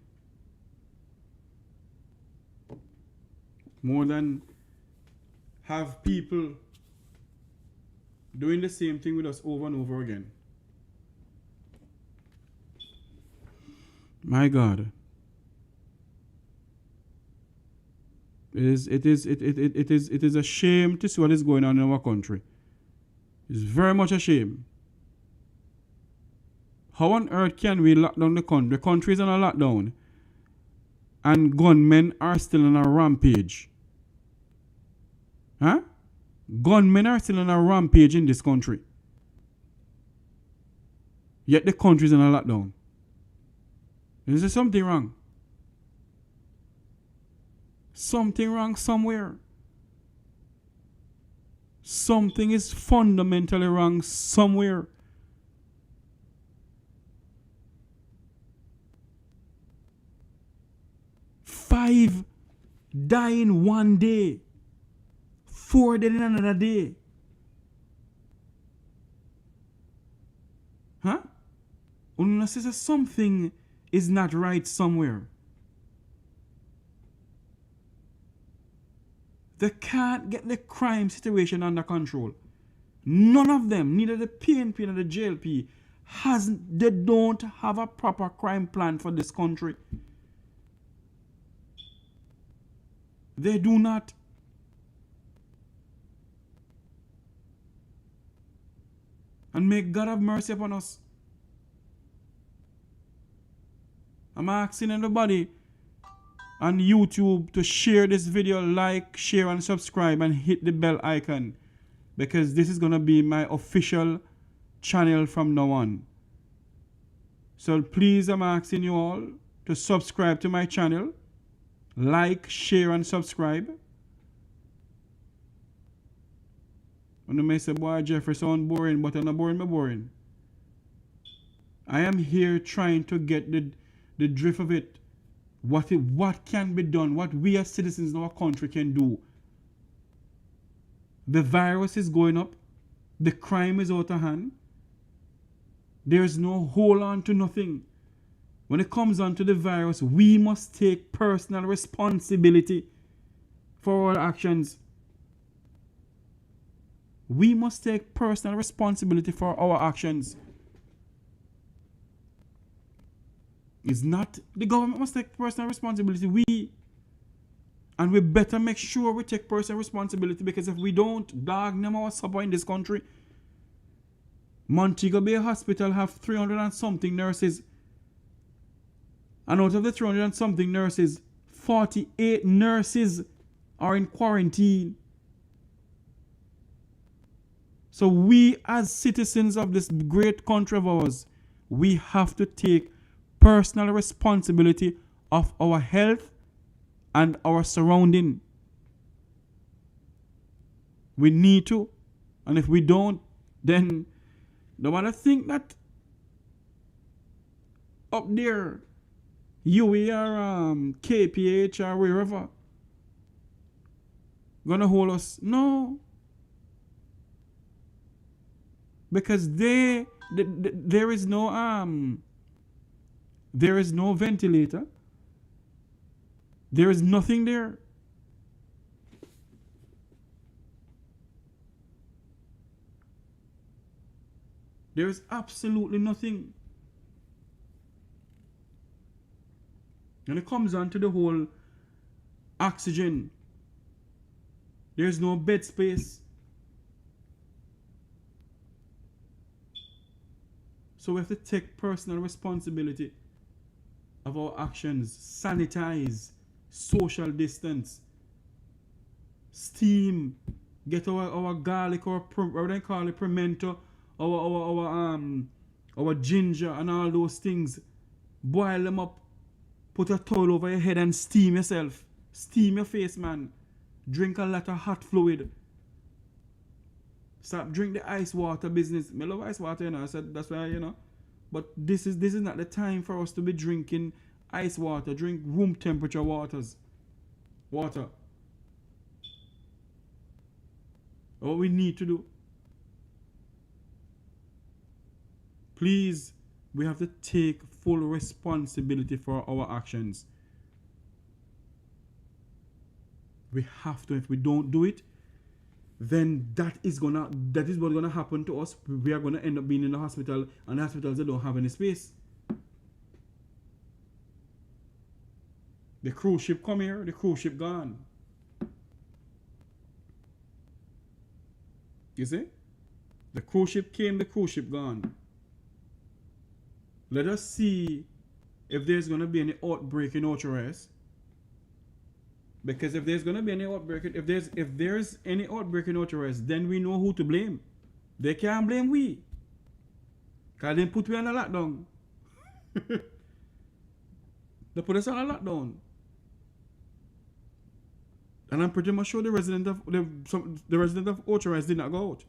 More than have people doing the same thing with us over and over again. My God. It is a shame to see what is going on in our country. It's very much a shame. How on earth can we lock down the country? The country is on a lockdown. And gunmen are still on a rampage. Huh? Gunmen are still on a rampage in this country. Yet the country is on a lockdown. Is there something wrong? Something wrong somewhere. Something is fundamentally wrong somewhere. Five die in one day. 4 dead in another day. Huh? Unless something is not right somewhere. They can't get the crime situation under control. None of them, neither the PNP nor the JLP, they don't have a proper crime plan for this country. They do not. And may God have mercy upon us. I'm asking everybody on YouTube to share this video, like, share, and subscribe, and hit the bell icon, because this is going to be my official channel from now on. So please, I'm asking you all to subscribe to my channel, like, share, and subscribe. And you may say, boy, Jeffrey sound boring, but I'm not boring, I'm boring. I am here trying to get the drift of it. What can be done, what we as citizens in our country can do. The virus is going up. The crime is out of hand. There's no hold on to nothing. When it comes on to the virus, we must take personal responsibility for our actions. We must take personal responsibility for our actions. It's not the government must take personal responsibility. And we better make sure we take personal responsibility, because if we don't, dog, no more supper in this country. Montego Bay Hospital have 300 and something nurses. And out of the 300 and something nurses, 48 nurses are in quarantine. So we as citizens of this great country of ours, we have to take personal responsibility of our health and our surrounding. We need to. And if we don't, then no one think that up there, UE or KPH or wherever, gonna hold us. No. Because there is no ventilator. There is nothing there. There is absolutely nothing. And it comes on to the whole oxygen. There's no bed space. So we have to take personal responsibility of our actions. Sanitize, social distance, steam, get our garlic, or what they call it, pimento, our ginger and all those things. Boil them up, put a towel over your head and steam yourself. Steam your face, man. Drink a lot of hot fluid. Stop drink the ice water business. I love ice water, you know. I said that's why, you know. But this is not the time for us to be drinking ice water. Drink room temperature water. What we need to do. Please, we have to take full responsibility for our actions. We have to. If we don't do it, then that is what's gonna happen to us. We are gonna end up being in the hospital, and the hospitals, they don't have any space. The cruise ship come here, the cruise ship gone. You see? The cruise ship came, the cruise ship gone. Let us see if there's gonna be any outbreak in HRS. Because if there's gonna be any outbreak, if there's any outbreak in HRS, then we know who to blame. They can't blame we. Cause they put we on a lockdown. They put us on a lockdown. And I'm pretty much sure the resident of HRS did not go out.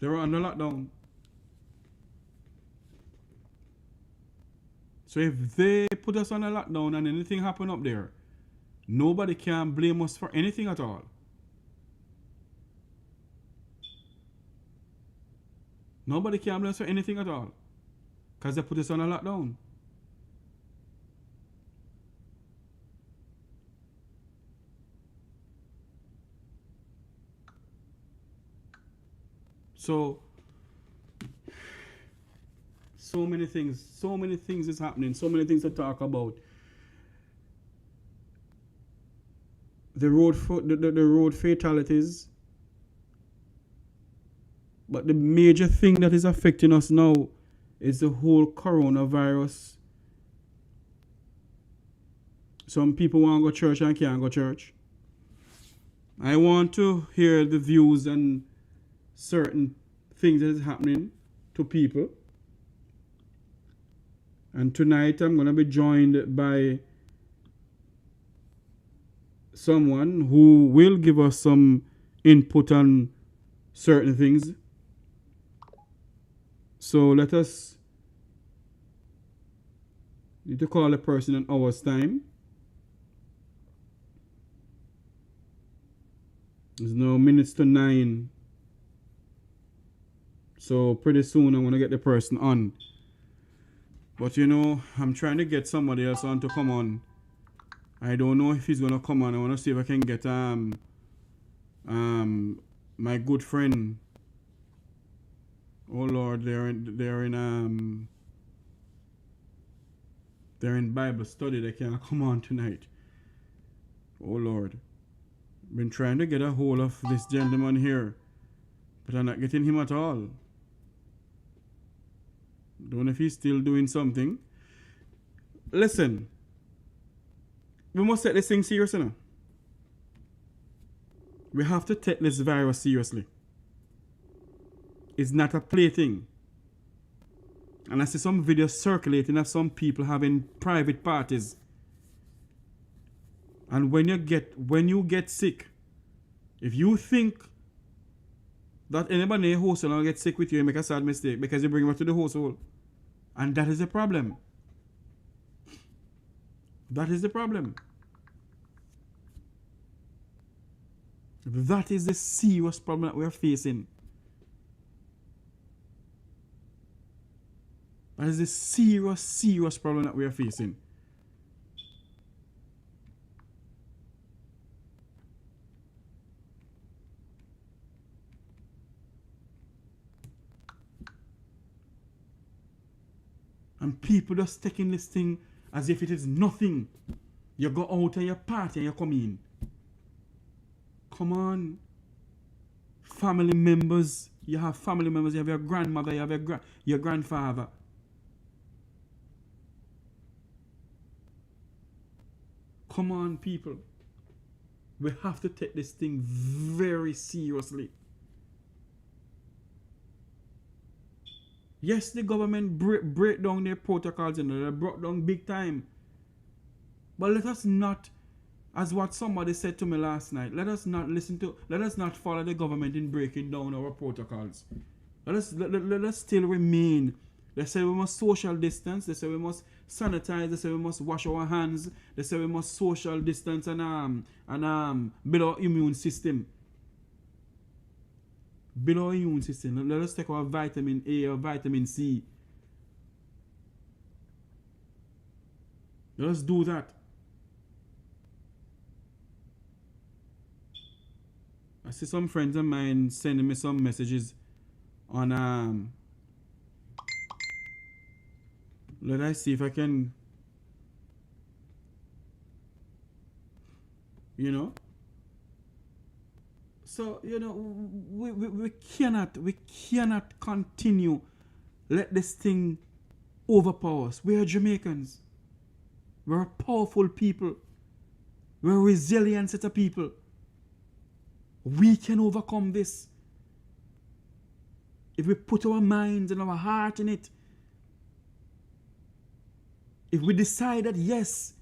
They were under lockdown. So if they put us on a lockdown and anything happen up there, nobody can blame us for anything at all. Nobody can blame us for anything at all. Because they put us on a lockdown. So many things is happening, so many things to talk about. The road fatalities. But the major thing that is affecting us now is the whole coronavirus. Some people want to go to church and can't go to church. I want to hear the views and certain things that is happening to people. And tonight I'm going to be joined by someone who will give us some input on certain things. So let us need to call a person in hour's time. It's now minutes to 9. So pretty soon I'm going to get the person on. But you know, I'm trying to get somebody else on to come on. I don't know if he's going to come on. I want to see if I can get my good friend. Oh Lord, they're in Bible study. They can't come on tonight. Oh Lord. Been trying to get a hold of this gentleman here, but I'm not getting him at all. Don't know if he's still doing something. Listen, we must take this thing seriously now. We have to take this virus seriously. It's not a plaything. And I see some videos circulating of some people having private parties. And when you get sick, if you think that anybody in the household will get sick with you, you make a sad mistake because you bring them to the household. And that is the problem. That is the problem. That is the serious problem that we are facing. That is the serious problem that we are facing. And people just taking this thing as if it is nothing. You go out and you party and you come in. Come on. Family members. You have family members. You have your grandmother. You have your grandfather. Come on, people. We have to take this thing very seriously. Yes, the government break down their protocols and they brought down big time. But let us not, as what somebody said to me last night, let us not follow the government in breaking down our protocols. Let us still remain. They say we must social distance. They say we must sanitize. They say we must wash our hands. They say we must social distance and build our immune system. Build our immune system. Let us take our vitamin A or vitamin C. Let us do that. I see some friends of mine sending me some messages on let I see if I can, you know. So, you know, we cannot continue let this thing overpower us. We are Jamaicans. We're a powerful people. We're a resilient set of people. We can overcome this. If we put our minds and our heart in it. If we decide that yes,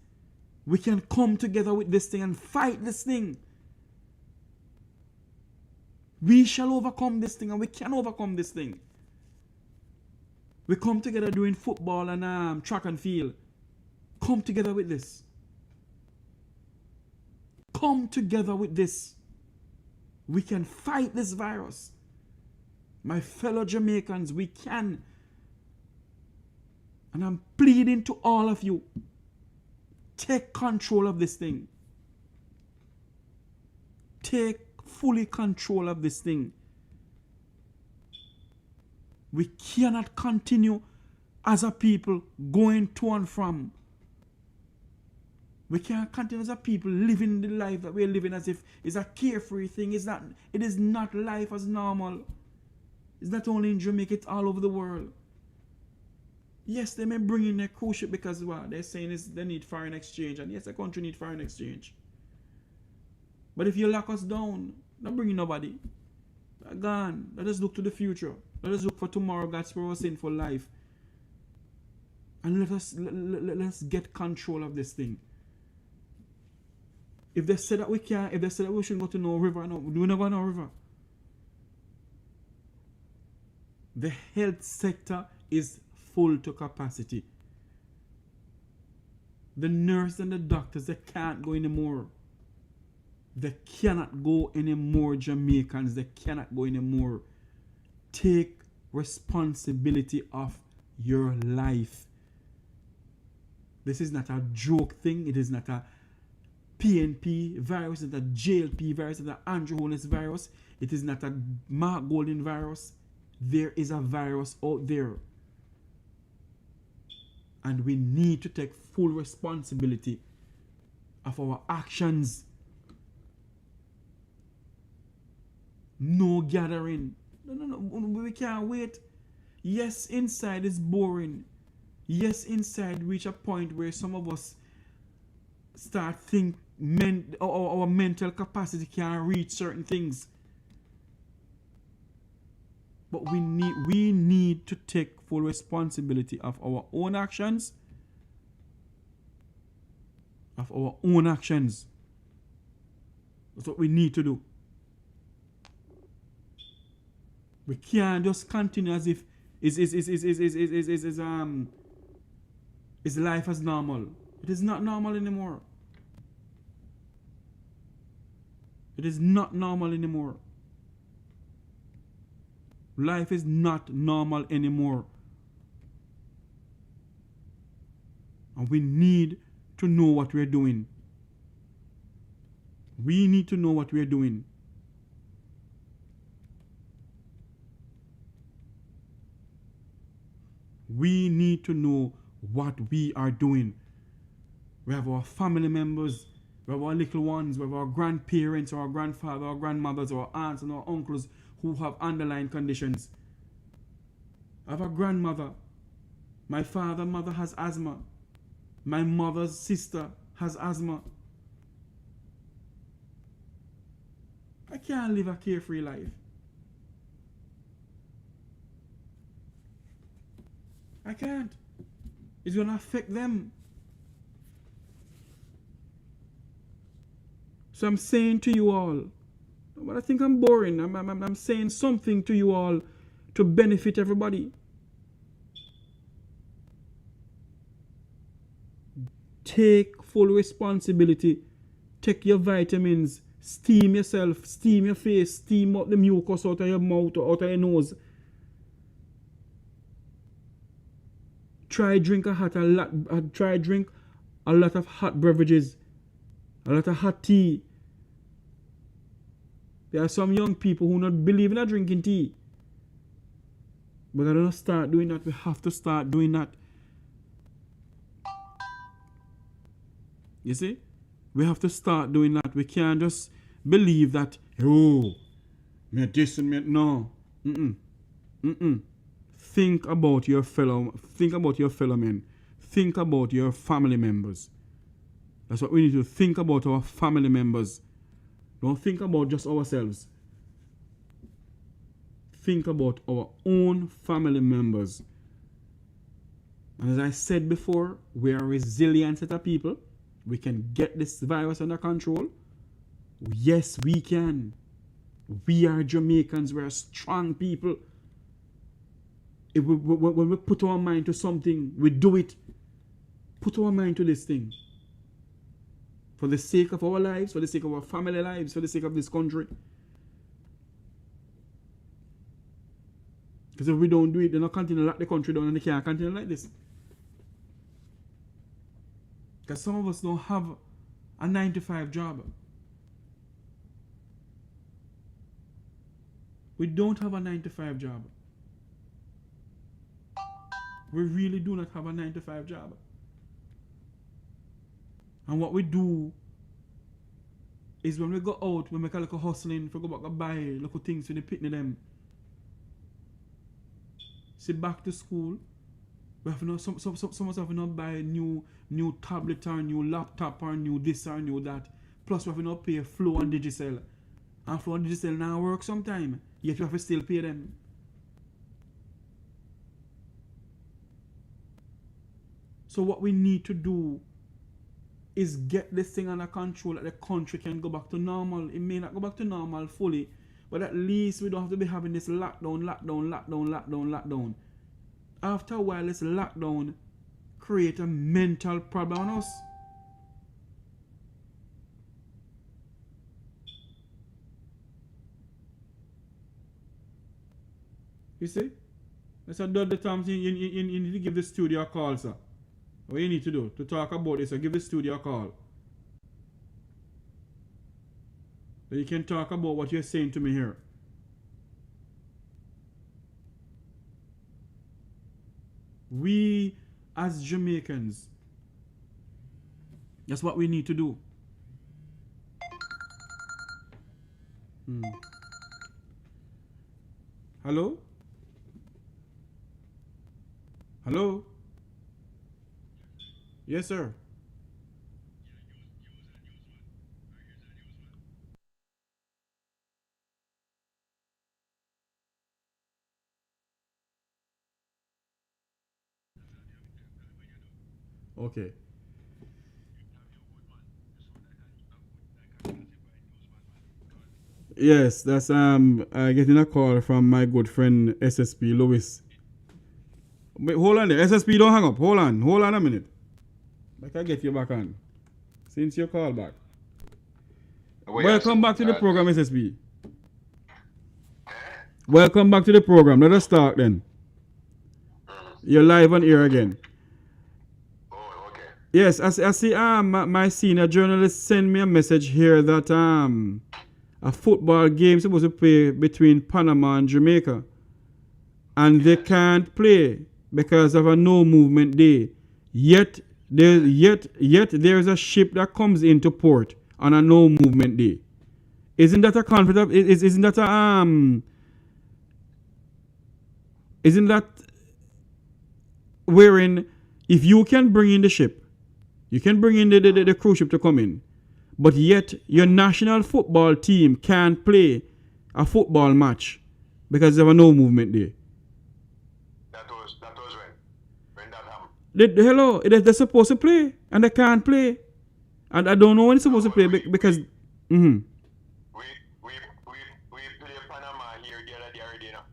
we can come together with this thing and fight this thing. We shall overcome this thing and we can overcome this thing. We come together doing football and track and field. Come together with this. Come together with this. We can fight this virus. My fellow Jamaicans, we can. And I'm pleading to all of you. Take control of this thing. Take fully control of this thing. We cannot continue as a people going to and from. We can't continue as a people living the life that we're living as if it's a carefree thing. It is not life as normal. It's not only in Jamaica, it's all over the world. Yes, they may bring in a cruise ship because they're saying they need foreign exchange. And yes, the country needs foreign exchange. But if you lock us down, not bringing nobody. They're gone. Let us look to the future. Let us look for tomorrow. God spare us in for life. And let us get control of this thing. If they say that we can't, if they say that we shouldn't go to no river, no, we're not going to no river. The health sector is full to capacity. The nurse and the doctors, they can't go anymore. They cannot go anymore, Jamaicans. They cannot go anymore. Take responsibility of your life. This is not a joke thing. It is not a PNP virus. It's not a JLP virus. It's not an Andrew Holness virus. It is not a Mark Golden virus. There is a virus out there. And we need to take full responsibility of our actions. No gathering. No, we can't wait. Yes, inside is boring. Yes, inside reach a point where some of us start think our mental capacity can't reach certain things. But we need to take full responsibility of our own actions. Of our own actions. That's what we need to do. We can't just continue as if is life as normal. It is not normal anymore. It is not normal anymore. Life is not normal anymore. And we need to know what we're doing. We need to know what we're doing. We need to know what we are doing. We have our family members, we have our little ones, we have our grandparents, our grandfather, our grandmothers, our aunts and our uncles who have underlying conditions. I have a grandmother. My mother has asthma. My mother's sister has asthma. I can't live a carefree life. I can't. It's going to affect them. So I'm saying to you all, but I think I'm boring. I'm saying something to you all to benefit everybody. Take full responsibility. Take your vitamins. Steam yourself. Steam your face. Steam up the mucus out of your mouth or out of your nose. Try drink a lot of hot beverages. A lot of hot tea. There are some young people who not believe in drinking tea. But I don't start doing that. We have to start doing that. You see? We have to start doing that. We can't just believe that, oh, me this and me no. Think about your fellow men. Think about your family members. That's what we need to think about, our family members. Don't think about just ourselves. Think about our own family members. And as I said before, we are a resilient set of people. We can get this virus under control. Yes, we can. We are Jamaicans. We are strong people. When we put our mind to something, we do it. Put our mind to this thing. For the sake of our lives, for the sake of our family lives, for the sake of this country. Because if we don't do it, they're not continue to lock the country down and they can't continue like this. Because some of us don't have a 9-to-5 job. We don't have a 9-to-5 job. We really do not have a 9-to-5 job. And what we do is when we go out, we make a little hustling, we go back and buy little things for the picnic them. See, back to school, we have no, some of us have not buy new tablet or new laptop or new this or new that. Plus we have not pay Flow and Digicel. And Flow and Digicel now work sometime, yet we have to still pay them. So what we need to do is get this thing under control that the country can go back to normal. It may not go back to normal fully, but at least we don't have to be having this lockdown. After a while, this lockdown create a mental problem on us. You see? Let's do the times you need to give the studio a call, sir. What you need to do to talk about this, give the studio a call. So you can talk about what you're saying to me here. We as Jamaicans, that's what we need to do. Hello? Hello? Yes, sir. Okay. Yes, that's getting a call from my good friend SSP Lewis. Wait, hold on there. SSP, don't hang up. Hold on a minute. I can get you back on. Since your call back. Welcome back to the program, SSP. Welcome back to the program. Let us start then. You're live on air again. Oh, okay. Yes, I see my senior journalist sent me a message here that a football game supposed to play between Panama and Jamaica. And they can't play because of a no movement day. Yet there's a ship that comes into port on a no movement day. Isn't that a conflict of isn't that wherein if you can bring in the ship, you can bring in the cruise ship to come in, but yet your national football team can't play a football match because there was no movement there. That was when that happened. Hello, they're supposed to play and they can't play. And I don't know when they're supposed to play because. Mm-hmm. We play Panama here the other day already, you know.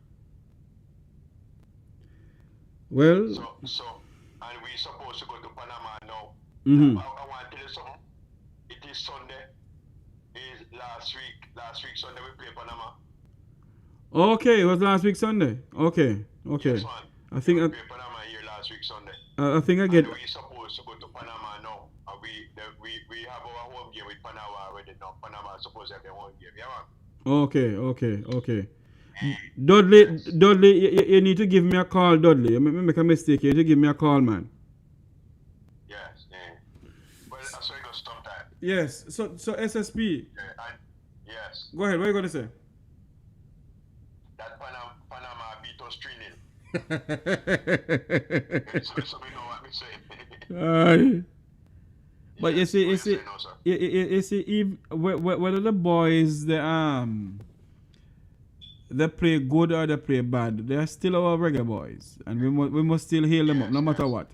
Well. So and we supposed to go to Panama now. Mm-hmm. I want to tell you something. It is Sunday. Is last week Sunday we play Panama. Okay, it was last week Sunday. Okay. Yes, man. I think we played Panama here last week Sunday. I think I get. And we supposed to go to Panama now. And we have our home game with Panama already now. Panama is supposed to have their home game. Yeah, man. Okay. Dudley, you need to give me a call, Dudley. You make a mistake. You need to give me a call, man. Yes. Well, I saw you go sometime. Yes. So SSP. Yes. Go ahead. What are you going to say? That Panama beat us 3-0. So we know what we say. But yes, you see, whether the boys they play good or they play bad, they are still our regular boys, and we must still hail them up no matter what.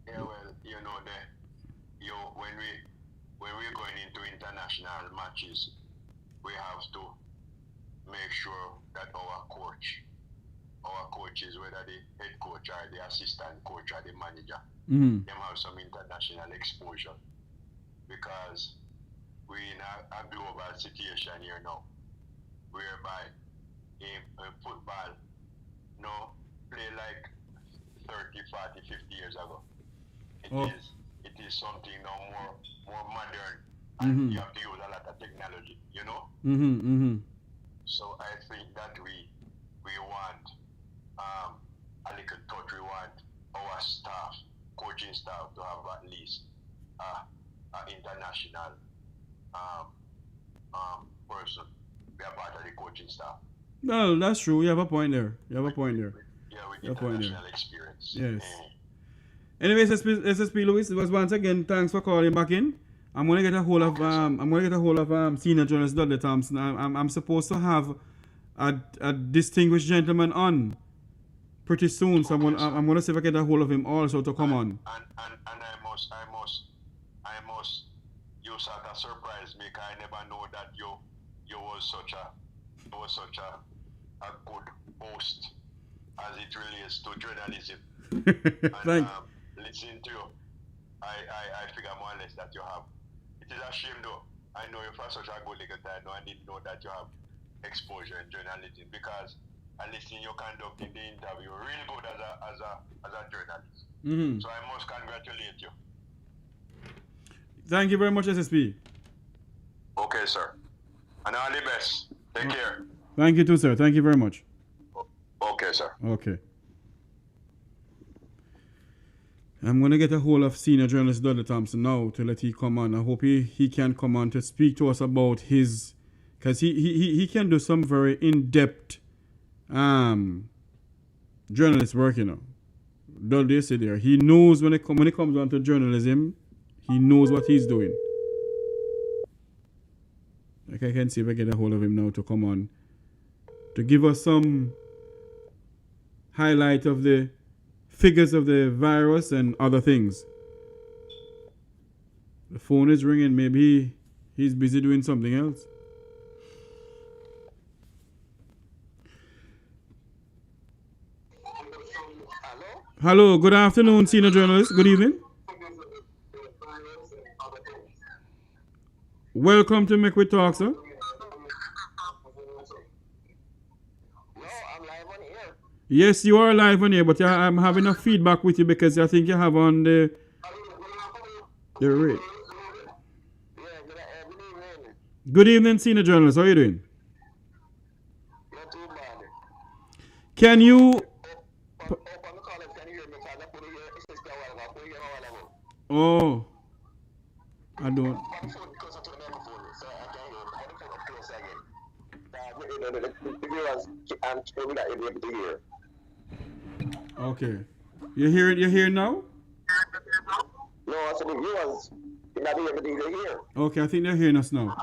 Yeah, well, you know when we're going into international matches, we have to make sure that our coaches, whether the head coach or the assistant coach or the manager, them have some international exposure, because we're in a global situation here now, whereby in football no play like 30, 40, 50 years ago. It is something now more modern, and you have to use a lot of technology, you know. So I think that we want a little touch. We want our staff, coaching staff, to have at least an international person be a part of the coaching staff. Well, that's true. You have a point there. Yeah, with international experience. Yes. Anyways, SSP Lewis, it was once again. Thanks for calling back in. I'm gonna get a hold of senior journalist Dudley Thompson. I'm supposed to have a distinguished gentleman on pretty soon, so I'm gonna see if I get a hold of him also to come on. And I must you sort of surprised me, because I never know that you was such a good host as it relates to journalism. And listening to you, I figure more or less that you have. It is a shame though. I know you for such a good little time now. I didn't know that you have exposure in journalism, because I listen you conducting the interview really good as a journalist. So I must congratulate you. Thank you very much, SSP. Okay, sir. And all the best. Take care. Thank you too, sir. Thank you very much. Okay, sir. Okay. I'm going to get a hold of senior journalist Dudley Thompson now to let he come on. I hope he can come on to speak to us about his... Because he can do some very in-depth journalist work, you know. Dudley said there. He knows when it comes on to journalism, he knows what he's doing. Like, I can see if I get a hold of him now to come on to give us some highlight of the figures of the virus and other things. The phone is ringing. Maybe he's busy doing something else. Hello, good afternoon, senior journalist. Good evening. Welcome to Make We Talk, sir. No, I'm live on air. Yes, you are live on here, but I'm having a feedback with you because I think you have on the rate. Yeah, good evening. Good evening, senior journalist. How are you doing? Not too bad. Can you... Oh, I don't. Okay. You hear it? You hear now? No, I said the viewers you're not able to hear. Okay, I think they're hearing us now.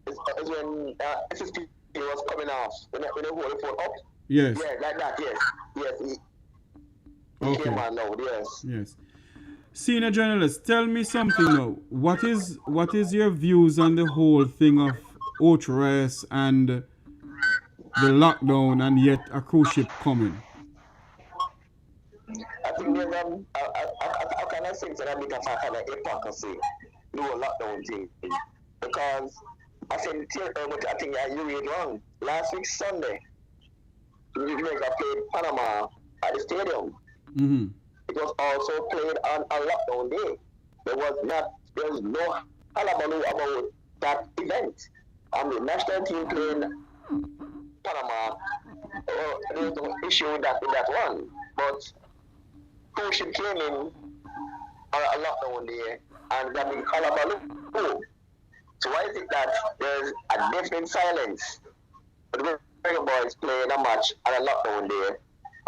It's when SSP was coming off. When they hold the phone up. Yes. Yeah, like that, yes. Yes, he Okay. came on now, yes. Yes. Senior journalist, tell me something now. What is your views on the whole thing of Ocho-Rios and the lockdown and yet a cruise ship coming? I think there's I kind of sense a bit of a kind of hypocrisy, do a lockdown thing. Because I said, but I think you read wrong. Last week, Sunday, Jamaica played Panama at the stadium. Mm-hmm. It was also played on a lockdown day. There was no hullabaloo about that event. The national team playing Panama, there was no issue with that one. But cruise ship came in on a lockdown day and that big hullabaloo. So why is it that there's a deafening silence? The Reggae Boys playing a match on a lockdown day,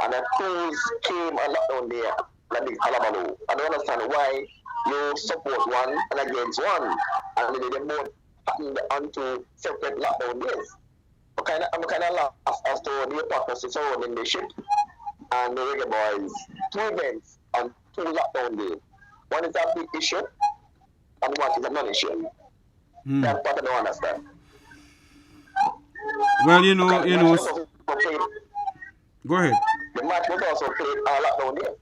and a cruise came on lockdown day, like big hullabaloo. I don't understand why you support one and against one, and then they both happen onto separate lockdown days. I'm kind of lost as to the hypocrisy surrounding the ship and the Reggae Boys. Two events on two lockdown days. One is a big issue, and one is a non-issue. That's what I don't understand. Well, you know. Go ahead. The match was also played on lockdown day.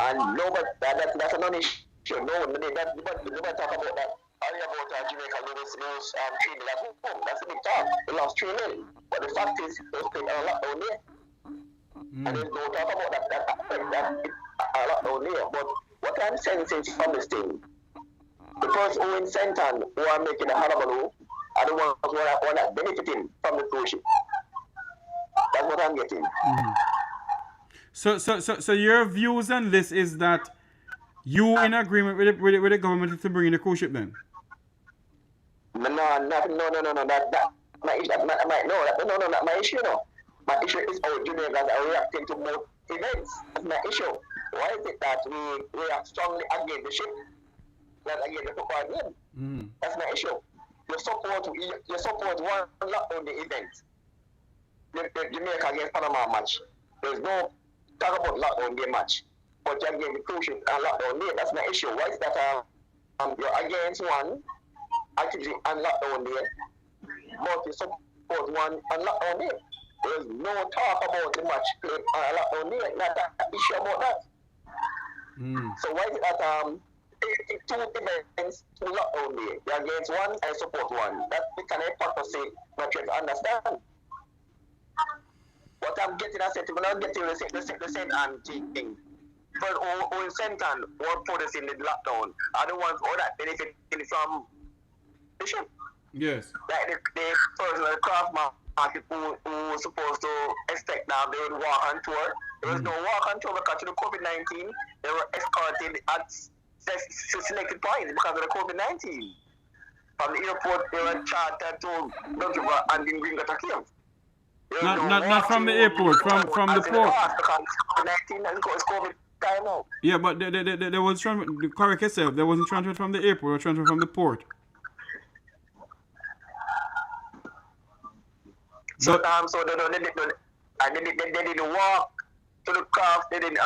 And nobody, that's a non-issue. Nobody talk about that. Only about Jamaica lose 3 million at home. That's a big talk. They lost 3 million. But the fact is, it was played on lockdown day. And there's no talk about that lockdown day. But what I'm sensing from this thing, the person who in Senton who are making a hullabaloo are the ones who are benefiting from the cruise ship. That's what I'm getting. So your views on this is that you in agreement with the government to bring in the cruise ship then? No. That's my issue. Not my issue. No, my issue is how Jamaicans are reacting to both events. That's my issue. Why is it that we react strongly against the ship, not against the football game? That's my issue. You support one lockdown the event. The Jamaica against Panama match. There's no talk about lockdown day match. But you're against the cruise ship and lockdown day. That's my issue. Why is that you're against one activity and lockdown day, but you support one and lockdown day? There's no talk about the match played on lockdown day. Not that issue about that. So why is it that two events, two lockdown day? You're against one and support one. That's the kind of hypocrisy that you understand. What I'm getting, I said, we're not getting the same thing. But who in Senton were put us in the lockdown are the ones who that benefiting from the ship. Yes. Like the person, the craft market who was supposed to expect now they would walk on tour. There was no walk on tour because of the COVID-19. They were escorted at selected points because of the COVID-19. From the airport, they were chartered to Dover and then bring to Kiev. Not from the airport, from the port. COVID-19 and COVID time out. Yeah, but there was transfer. Correct yourself. There wasn't transfer from the airport or transfer from the port. So they didn't walk to the craft. They didn't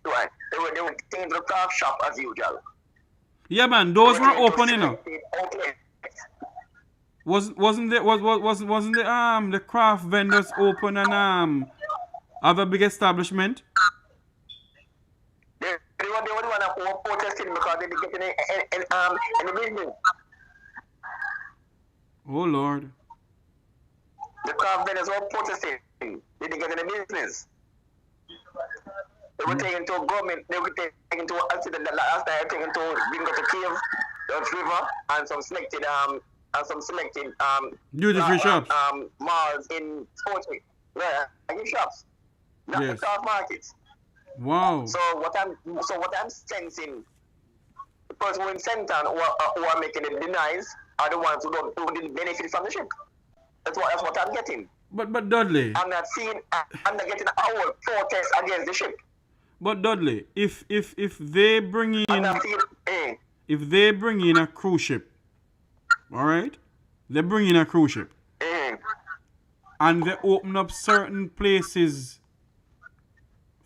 They were taking to the craft shop as usual. Yeah, man. Those were open, you know. Wasn't the craft vendors open and have a big establishment? They were the one who were protesting because they didn't get any business. Oh Lord. The craft vendors were protesting. They didn't get any business. They were taken to government. They were taken to accident. Last time they were taken to Bingo to Cave, the river, and some selected duty free shops. Malls in Sportsweek. Yeah, gift shops. Not the craft markets. Wow. So what I'm sensing, the person who in Senton who are making the denies are the ones who didn't benefit from the ship. That's what I'm getting. But Dudley. I'm not getting our protest against the ship. But Dudley, if they bring in And I feel, if they bring in a cruise ship, all right, they bring in a cruise ship, and they open up certain places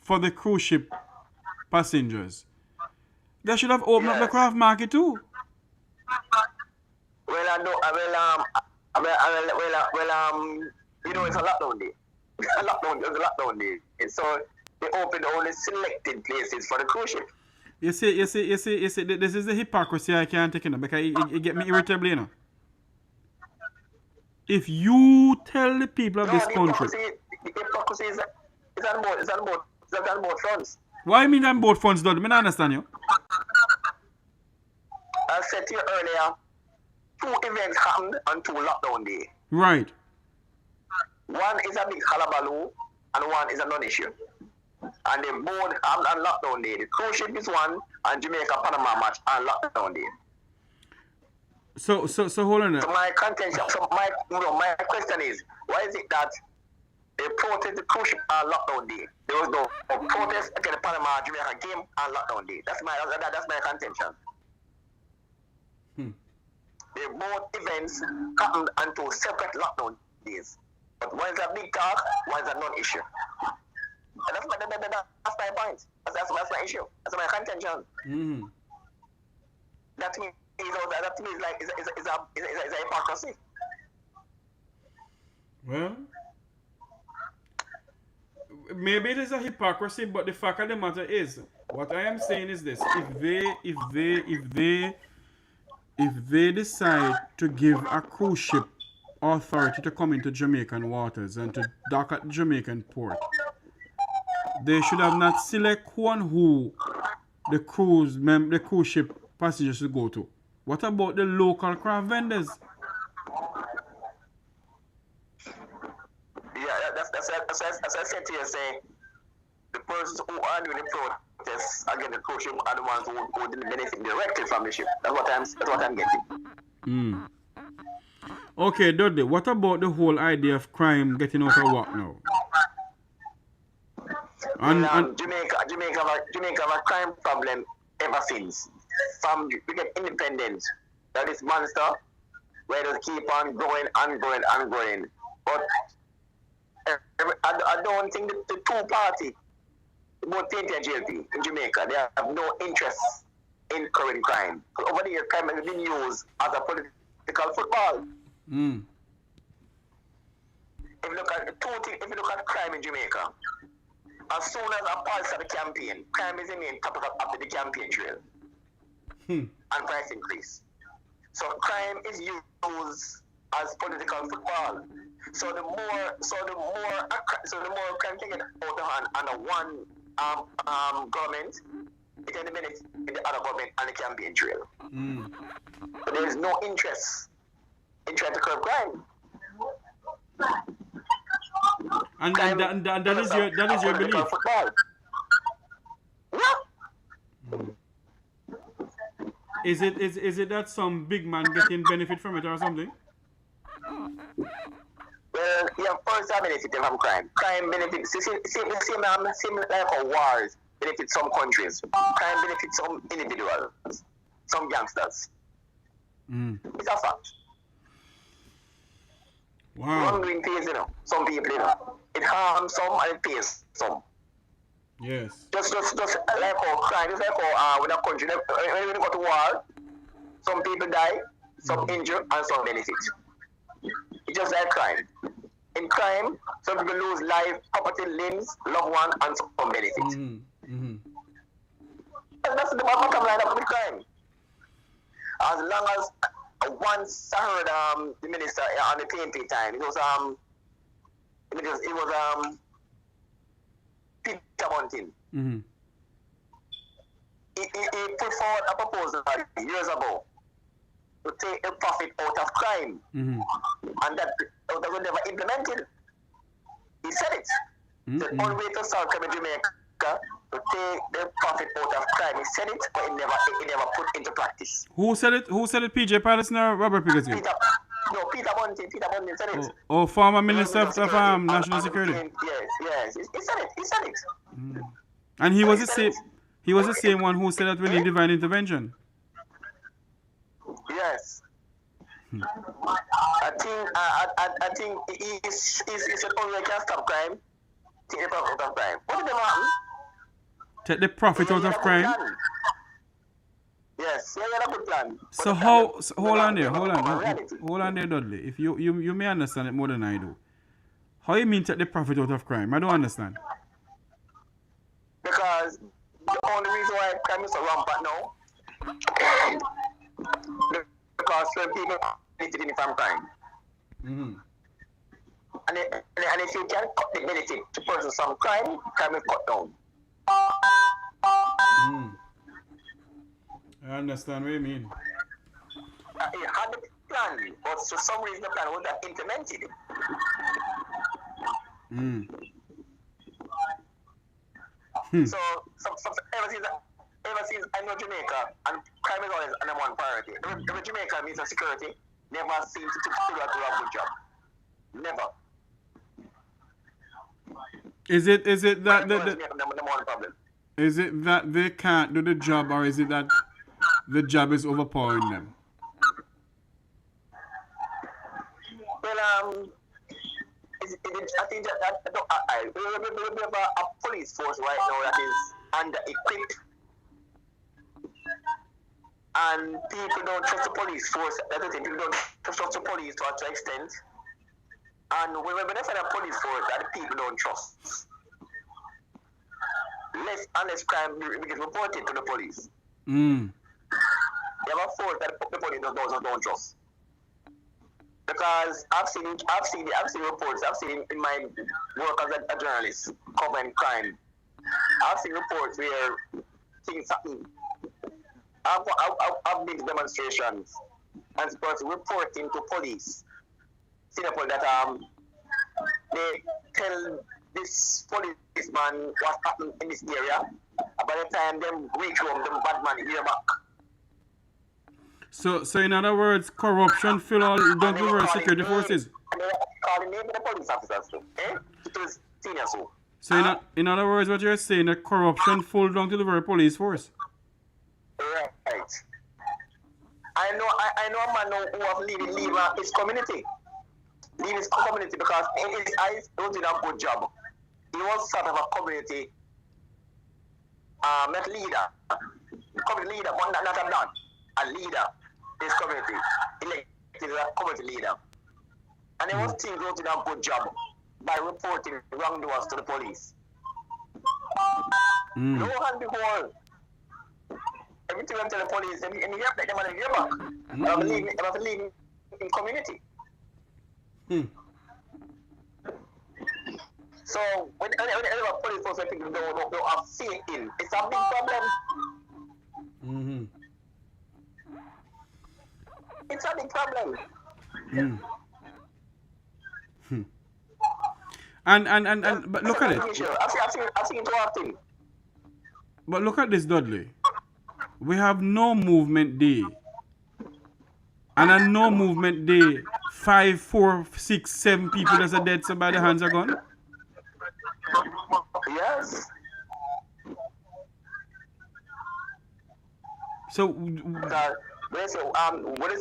for the cruise ship passengers, they should have opened up the Yes. craft market too. well, I know, you know, it's a lockdown day. There's a lockdown day. And so they opened only selected places for the cruise ship. You see, this is the hypocrisy I can't take in because it get me irritable, you know. If you tell the people of No, this the country, hypocrisy is on both fronts. why mean I'm both funds, Dudley? I don't understand you. I said to you earlier, 2 events happened on 2 lockdown days. Right. One is a big hullabaloo and one is a non-issue. And they both happened on lockdown day. The cruise ship is one and Jamaica Panama match on lockdown day. So hold on. So my contention, my question is, why is it that they protest the cruise ship on lockdown day? There was no protest against the Panama Jamaica game on lockdown day. That's my contention. They both events happened on 2 separate lockdown days. But one is a big talk, one is a non-issue. And that's my point. That's my issue. That's my contention. Mm-hmm. That to me is like is a hypocrisy. Well, maybe it is a hypocrisy, but the fact of the matter is, what I am saying is this: if they decide to give a cruise ship authority to come into Jamaican waters and to dock at Jamaican port, they should have not select who the cruise ship passengers should go to. What about the local craft vendors? Yeah, that's as I said to you, say the persons who are doing the protests against the cruise ship are the ones who didn't benefit directly from the ship. That's what I'm getting. Okay, Dudley, what about the whole idea of crime getting out of work now? Jamaica have a crime problem ever since. From we get independence, that is monster, where it keep on growing and growing and growing. But I don't think the 2 parties, both TNT and JLP in Jamaica, they have no interest in curbing crime. Over the years, crime has been used as a political football. If you look at crime in Jamaica, as soon as a pulse of the campaign, crime is the main topic of the campaign trail. And price increase. So crime is used as political football. So the more crime can get out of hand under one government, it can benefit the other government and the campaign trail. But there is no interest in trying to curb crime. And that is your belief. Football. Yeah. Is it that some big man getting benefit from it or something? Well, yeah, first I benefit from crime. Crime benefits, same like how wars benefit some countries. Crime benefits some individuals, some youngsters. It's a fact. Wow. Wrongdoing pays, some people, it harms some and it pays some. Yes. Just like how crime, just like how when a country, when you go to war, some people die, some injure, and some benefit. It's just like crime. In crime, some people lose life, property, limbs, loved one, and some benefit. And that's the bottom line of the crime. As long as once I heard the minister on the PNP time, it was Peter Bunting. He put forward a proposal years ago to take the profit out of crime, and that was never implemented. He said it. The only way to solve crime in Jamaica to take the profit out of crime. He said it, but it never put into practice. Who said it? PJ Patterson or Robert Pickett? Peter Bunting said it. Oh, former Minister of National Security. Yes. He said it. And he was the same. He was the same one who said that we need divine intervention. Yes. I think it's an only can stop crime. Take the profit out of crime. What did them happen? Take the profit out of crime. Yes, yeah, you had a good plan. So how? So hold on there, hold on there, Dudley. If you may understand it more than I do. How you mean take the profit out of crime? I don't understand. Because the only reason why crime is so rampant now, because when people benefiting from crime, and if you can cut the benefit to person some crime is cut down. I understand what you mean. It had the plan, but for some reason the plan was not implemented. So ever since I know Jamaica, and crime is always number one priority. Every Jamaica means security never seems to do a good job. Never. Is it that number one problem? Is it that they can't do the job, or is it that the job is overpowering them? Well, I think that we have a police force right now that is under-equipped, and people don't trust the police force. That's the thing. People don't trust the police to a extent, and when they find a police force that the people don't trust, less and less crime gets reported to the police. You have a force that the police don't trust. Because I've seen reports. I've seen in my work as a journalist covering crime. I've seen reports where things happen. I've been to demonstrations and supposed reporting to police. Singapore that they tell this policeman what happened in this area. By the time them reach home, them bad man hear back. So in other words, corruption fill all down to the security forces. And they call the name of the police officers too. It was senior so. So in other words, what you're saying that corruption full down to the very police force. Right. I know a man who have leave his community. Leave his community because in his eyes he was doing a good job. He was sort of a community not leader. Community leader, but not a man. A leader. His community, elected a community leader. And there was things who did a good job by reporting wrongdoers to the police. Lo and behold, everything went to the police, and he hear that they want to hear back. I believe in community. So, when the police force people don't have faith in, it's a big problem. It's a big problem. And but look at it. I've seen it often. But look at this, Dudley. We have no movement day. And a no movement day, 5, 4, 6, 7 people that's a dead so by the hands of gun. Yes. So what is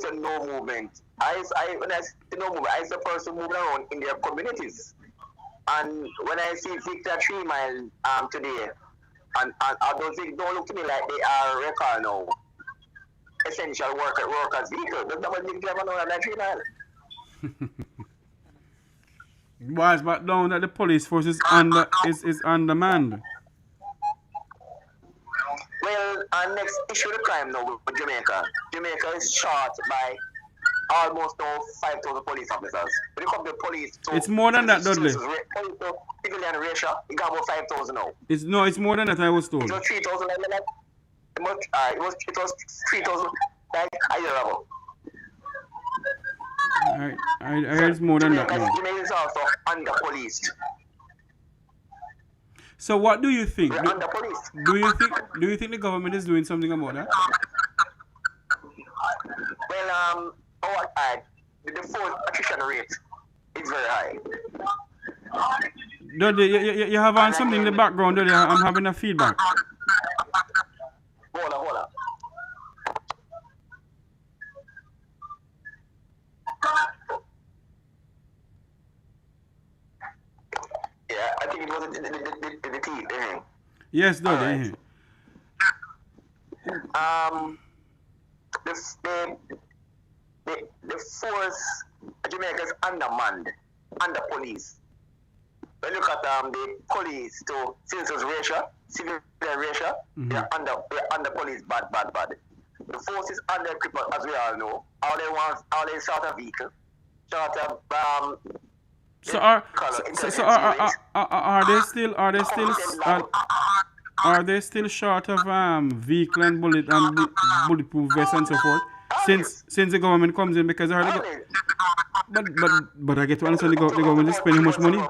a no movement? When I see no movement, I see a person moving around in their communities. And when I see Victor 3 Mile today, and don't look to me like they are record now. Essential workers vehicle. There's nobody living on that 3 Mile. Boys, but down that the police force is undermanned. Well, our next issue of crime now with Jamaica. Jamaica is short by almost now 5,000 police officers. When you come to police, it's more than that, Dudley. Civilian ratio, you got about 5,000 now. It's more than that. I was told. It was 3,000. It was 3,000 like a year ago. I heard it's more than that now. Jamaica is also under policed. So what do you think? We're under police. Do you think the government is doing something about that? Well, the force attrition rate is very high. Dudley, you have on something in the background, Dudley. I'm having a feedback. Hold on. Yeah, I think it was the teeth. Yes, Dudley. Alright. The force Jamaica is undermanned, under police. When you look at the police to since it's racial, civil racial, they're under police bad. The force is under equipped as we all know. All they sort of vehicle, sort of So are they still short of vehicle and bulletproof vests and so forth? Since the government comes in, because I heard but I get to understand the government is spending much money.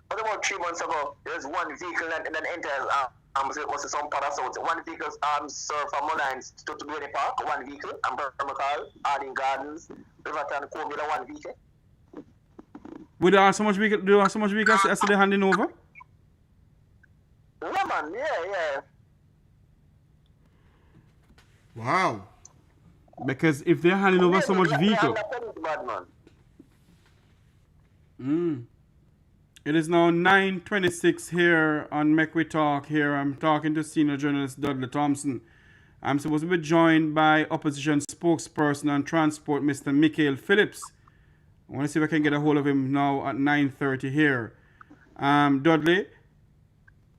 But about 3 months ago, there's one vehicle and then enters some part of South. One vehicle served from Mulines to Duane Park, one vehicle, and Bermacall, Harding Gardens, Riverton, Covilla, one vehicle. Would there are so much vehicles as they're handing over? Yeah, man, yeah. Wow. Because if they're handing over so much vehicle. It is now 9:26 here on Make We Talk. Here I'm talking to senior journalist Dudley Thompson. I'm supposed to be joined by opposition spokesperson on transport, Mr. Michael Phillips. I want to see if I can get a hold of him now at 9:30 here. Dudley,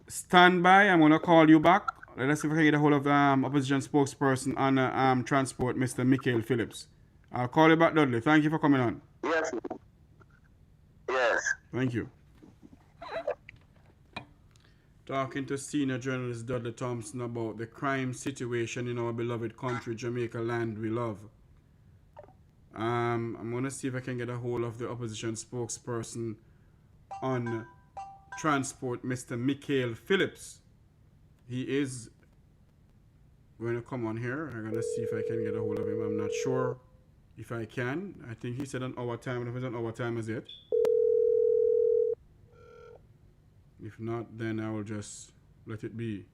stand by. I'm going to call you back. Let's see if I can get a hold of the opposition spokesperson on transport, Mr. Michael Phillips. I'll call you back, Dudley. Thank you for coming on. Yes. Thank you. Talking to senior journalist Dudley Thompson about the crime situation in our beloved country, Jamaica land we love. I'm going to see if I can get a hold of the opposition spokesperson on transport, Mr. Michael Phillips. He is going to come on here. I'm going to see if I can get a hold of him. I'm not sure if I can. I think he said an hour time. If it's an hour time as yet. If not, then I will just let it be.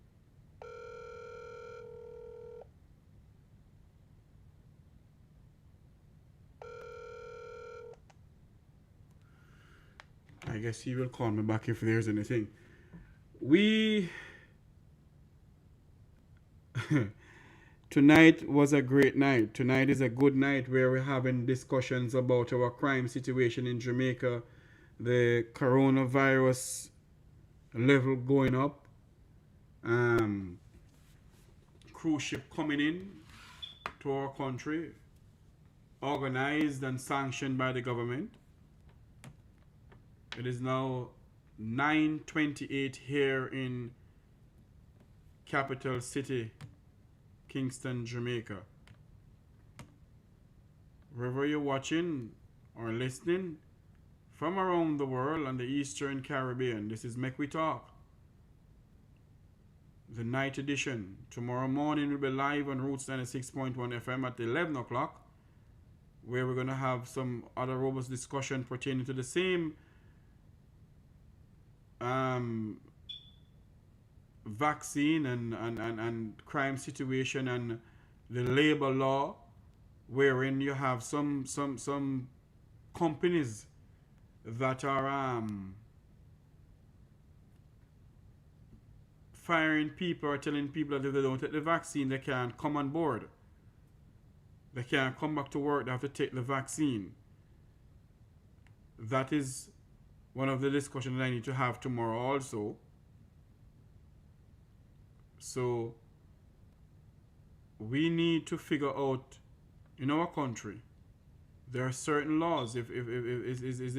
I guess he will call me back if there's anything. Tonight was a great night. Tonight is a good night where we're having discussions about our crime situation in Jamaica, the coronavirus level going up, cruise ship coming in to our country, organized and sanctioned by the government. It is now 9:28 here in capital city, Kingston, Jamaica. Wherever you're watching or listening from around the world and the Eastern Caribbean, this is Make We Talk, the night edition. Tomorrow morning we'll be live on Roots 96.1 FM at 11 o'clock, where we're going to have some other robust discussion pertaining to the same vaccine and crime situation and the labor law, wherein you have some companies that are firing people or telling people that if they don't take the vaccine, they can't come on board. They can't come back to work. They have to take the vaccine. That is one of the discussions I need to have tomorrow also. So we need to figure out in our country, there are certain laws. Is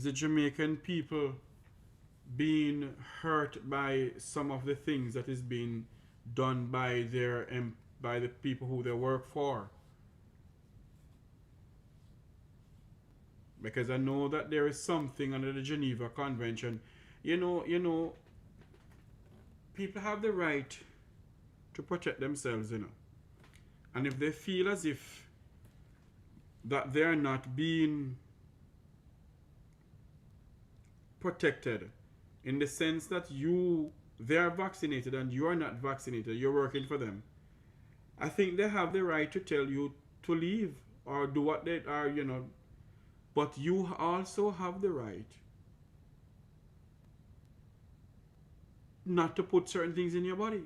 the Jamaican people being hurt by some of the things that is being done by the people who they work for? Because I know that there is something under the Geneva Convention. You know, people have the right to protect themselves, And if they feel as if that they're not being protected in the sense that they are vaccinated and you are not vaccinated, you're working for them, I think they have the right to tell you to leave or do what they are, but you also have the right not to put certain things in your body.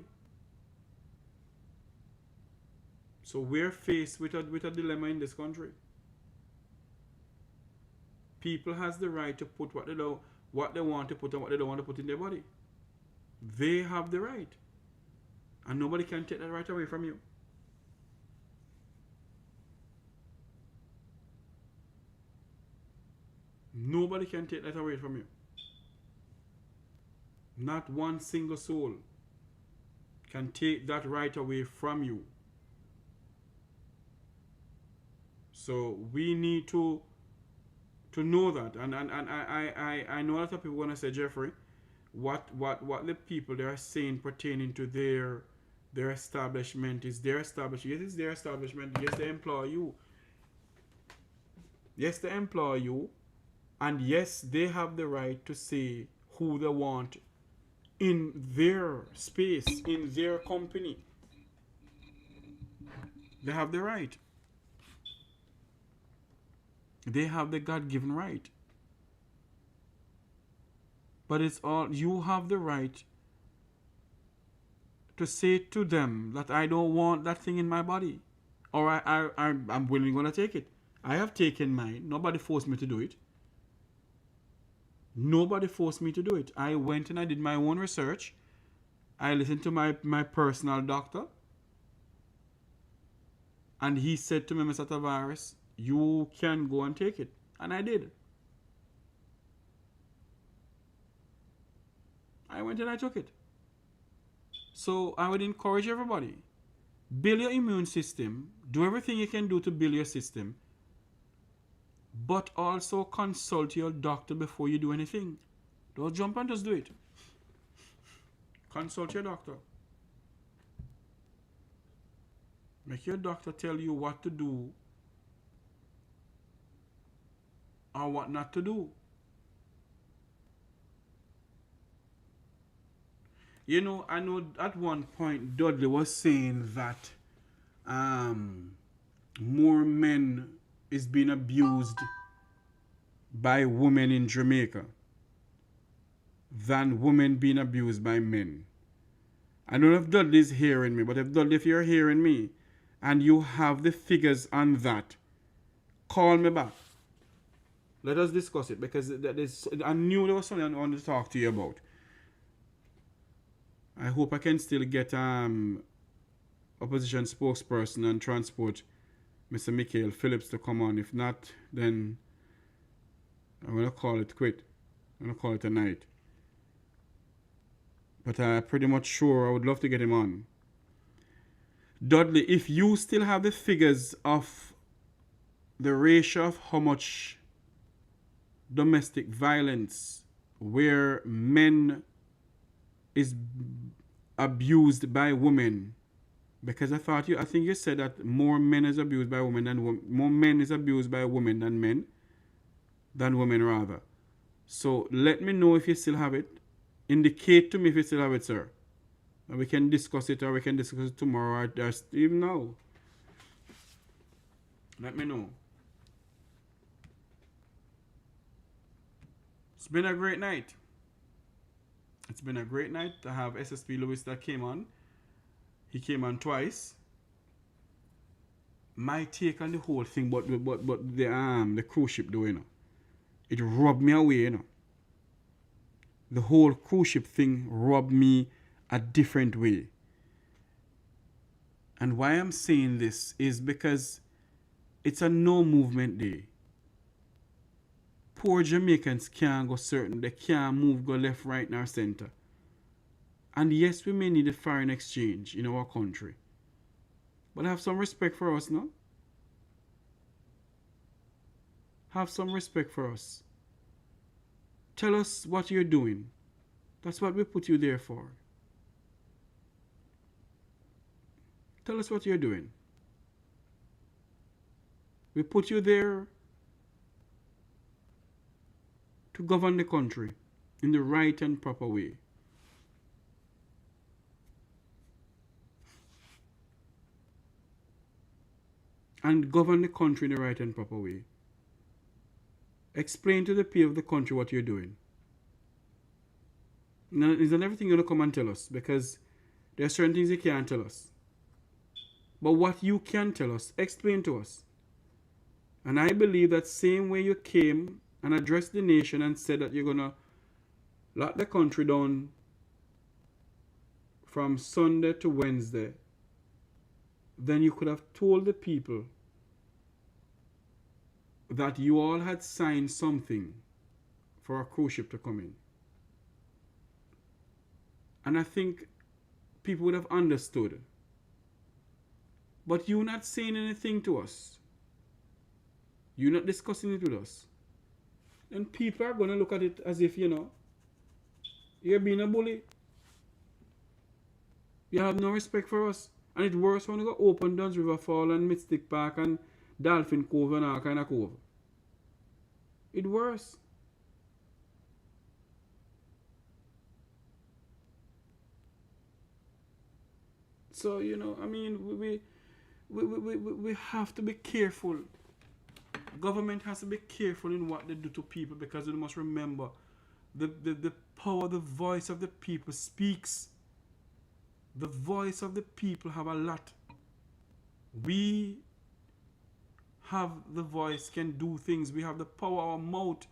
So we're faced with a dilemma in this country. People has the right to put what they want to put and what they don't want to put in their body. They have the right. And nobody can take that right away from you. Nobody can take that away from you. Not one single soul can take that right away from you. So we need to know that. And I know a lot of people want to say, Jeffrey, what the people they are saying pertaining to their establishment is their establishment. Yes, it's their establishment. Yes, they employ you. Yes, they employ you. And yes, they have the right to say who they want in their space, in their company. They have the right. They have the God-given right. But it's all, you have the right to say to them that I don't want that thing in my body. Or I'm willing to take it. I have taken mine. Nobody forced me to do it. Nobody forced me to do it. I went and I did my own research. I listened to my personal doctor. And he said to me, Mr. Tavares, you can go and take it. And I did. I went and I took it. So I would encourage everybody. Build your immune system. Do everything you can do to build your system. But also consult your doctor before you do anything. Don't jump and just do it. Consult your doctor. Make your doctor tell you what to do or what not to do. You know, I know at one point Dudley was saying that more men is being abused by women in Jamaica than women being abused by men. I don't know if Dudley's hearing me, but if you're hearing me and you have the figures on that, call me back. Let us discuss it, because I knew there was something I wanted to talk to you about. I hope I can still get opposition spokesperson and transport Mr. Michael Phillips to come on. If not, then I'm going to call it quit. I'm going to call it a night. But I'm pretty much sure I would love to get him on. Dudley, if you still have the figures of the ratio of how much domestic violence where men is abused by women, because I think you said that more men is abused by women than more men is abused by women than men, than women rather. So let me know if you still have it. Indicate to me if you still have it, sir. And we can discuss it, or we can discuss it tomorrow, or even now. Let me know. It's been a great night. It's been a great night to have SSP Lewis that came on. He came on twice. My take on the whole thing, but the cruise ship though, it rubbed me away, The whole cruise ship thing rubbed me a different way. And why I'm saying this is because it's a no movement day. Poor Jamaicans can't go certain. They can't move, go left, right, nor center. And yes, we may need a foreign exchange in our country. But have some respect for us, no? Have some respect for us. Tell us what you're doing. That's what we put you there for. Tell us what you're doing. We put you there to govern the country. in the right and proper way. And govern the country in the right and proper way. Explain to the people of the country what you're doing. Now, isn't everything going to come and tell us? Because there are certain things you can't tell us. But what you can tell us, explain to us. And I believe that same way you came and addressed the nation and said that you're going to lock the country down from Sunday to Wednesday, then you could have told the people that you all had signed something for a cruise ship to come in. And I think people would have understood. But you're not saying anything to us. You're not discussing it with us. And people are going to look at it as if, you're being a bully. You have no respect for us. And it's worse when you go open Duns River Fall and Mystic Park and Dolphin Cove and all kind of cove. It's worse. So, we have to be careful. Government has to be careful in what they do to people, because we must remember the power, the voice of the people speaks. The voice of the people have a lot. We have the voice, can do things. We have the power, our mouth.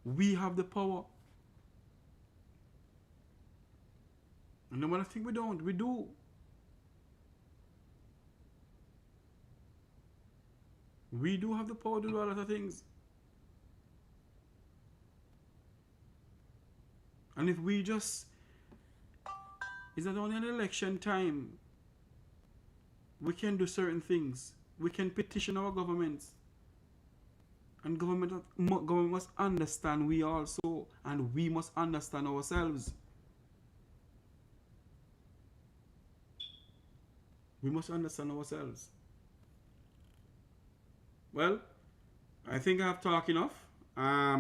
We have the power. And no matter think we don't, we do. We do have the power to do a lot of things. And if we just, it's not only an election time, we can do certain things. We can petition our governments. And government must understand we also, and we must understand ourselves. We must understand ourselves. Well, I think I have talked enough. I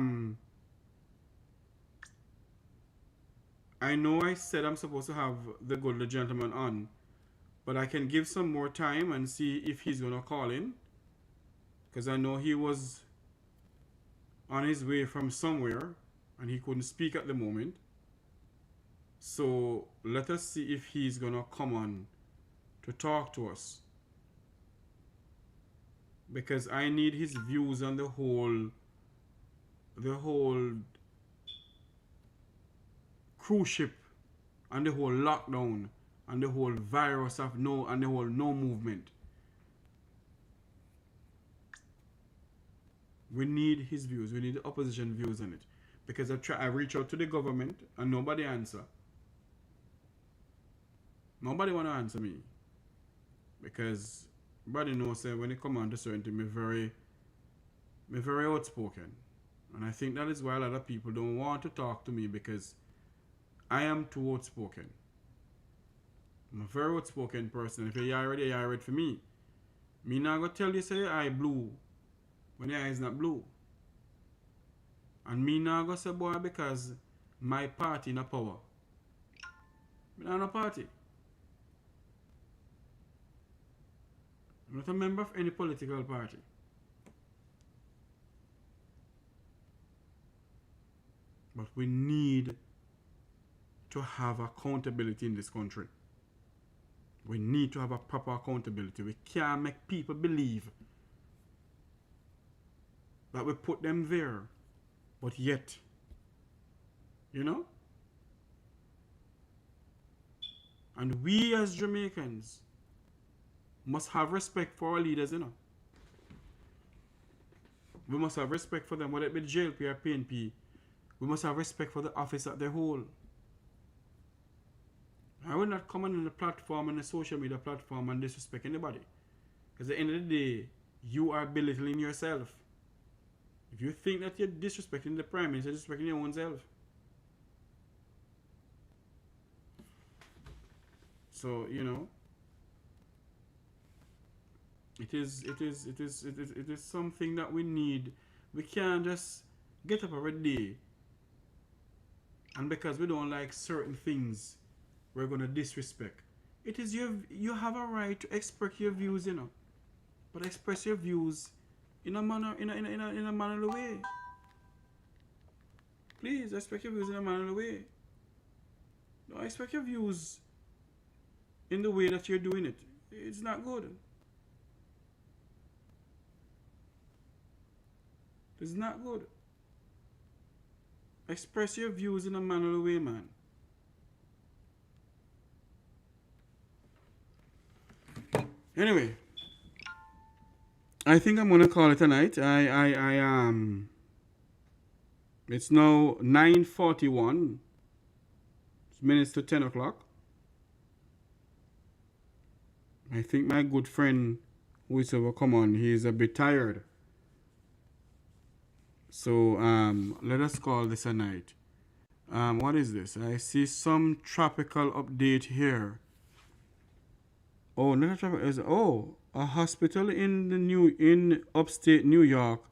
know I said I'm supposed to have the good gentleman on, but I can give some more time and see if he's going to call in. Because I know he was on his way from somewhere and he couldn't speak at the moment. So let us see if he's going to come on to talk to us. Because I need his views on the whole cruise ship and the whole lockdown and the whole virus of no and the whole no movement. We need his views. We need the opposition views on it. Because I reach out to the government and nobody answer. Nobody want to answer me. Because everybody knows that when it comes on to certain things, I'm very outspoken. And I think that is why a lot of people don't want to talk to me, because I am too outspoken. I'm a very outspoken person. If you're already for me. Me not gonna tell you say your eye blue when your eye is not blue. And me not gonna say boy because my party in a power. I'm not a party. I'm not a member of any political party. But we need to have accountability in this country. We need to have a proper accountability. We can't make people believe that we put them there, but yet, And we as Jamaicans must have respect for our leaders, We must have respect for them, whether it be JLP or PNP. We must have respect for the office that they hold. I will not come on the platform, and the social media platform, and disrespect anybody. Because at the end of the day, you are belittling yourself. If you think that you're disrespecting the Prime Minister, you're disrespecting your own self. So, it is something that we need. We can't just get up every day And because we don't like certain things, we're gonna disrespect. It is you have a right to express your views, you know. But express your views in a mannerly way. Please express your views in a mannerly way. Don't express your views in the way that you're doing it. It's not good. It's not good. Express your views in a mannerly way, man. Anyway, I think I'm gonna call it a night. It's now 9:41 minutes to 10 o'clock. I think my good friend who is over come on, he's a bit tired. So let us call this a night. What is this? I see some tropical update here. Oh, not a tropical. A hospital in upstate New York.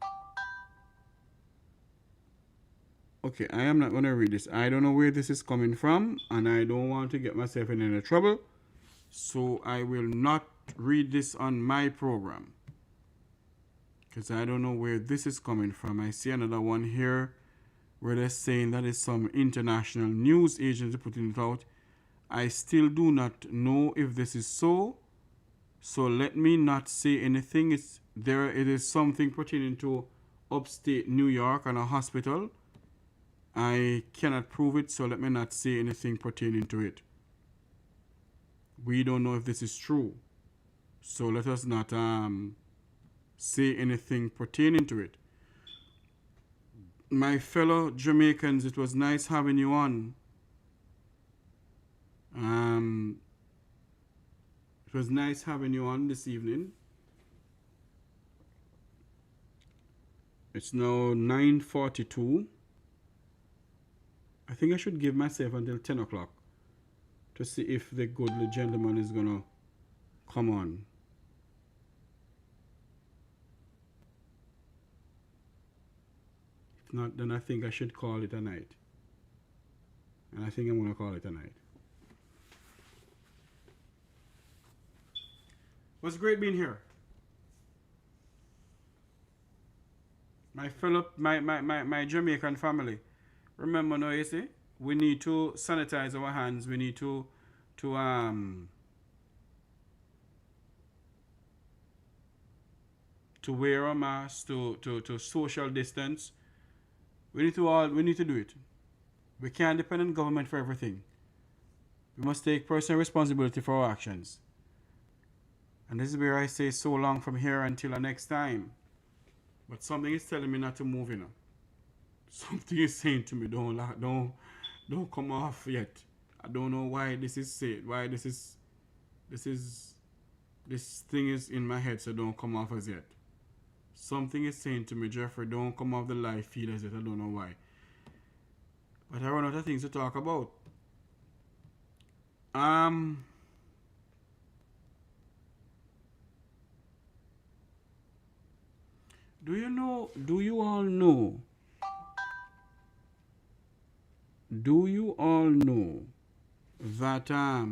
Okay, I am not gonna read this. I don't know where this is coming from, and I don't want to get myself in any trouble. So I will not read this on my program, because I don't know where this is coming from. I see another one here where they're saying that is some international news agency putting it out. I still do not know if this is so. So let me not say anything. It is something pertaining to upstate New York and a hospital. I cannot prove it, so let me not say anything pertaining to it. We don't know if this is true. So let us not say anything pertaining to it. My fellow Jamaicans, it was nice having you on. It was nice having you on this evening. It's now 9:42. I think I should give myself until 10 o'clock to see if the goodly gentleman is going to come on. If not, then I think I should call it a night. And I think I'm going to call it a night. It was great being here. My fellow, my Jamaican family. Remember now, you see, we need to sanitize our hands. We need to wear a mask, to social distance. We need to do it. We can't depend on government for everything. We must take personal responsibility for our actions. And this is where I say so long from here until the next time. But something is telling me not to move, you know. Something is saying to me, don't come off yet. I don't know why this is said. Why this thing is in my head, so don't come off as yet. Something is saying to me, Jeffrey, don't come off the live feed as yet. I don't know why. But I run out of things to talk about. Do you all know that oh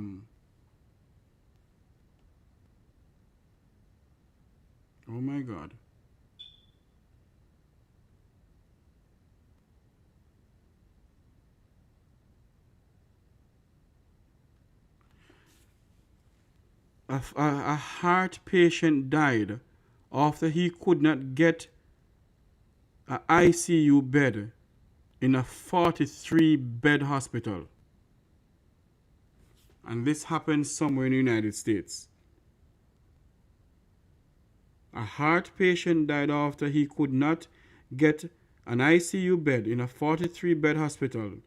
my God. A heart patient died after he could not get an ICU bed in a 43-bed hospital. And this happened somewhere in the United States. A heart patient died after he could not get an ICU bed in a 43-bed hospital.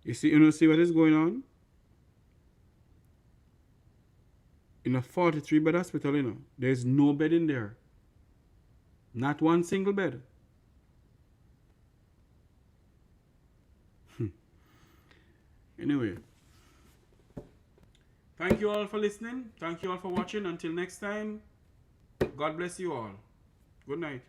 You see what is going on? In a 43-bed hospital, there's no bed in there. Not one single bed. Anyway. Thank you all for listening. Thank you all for watching. Until next time, God bless you all. Good night.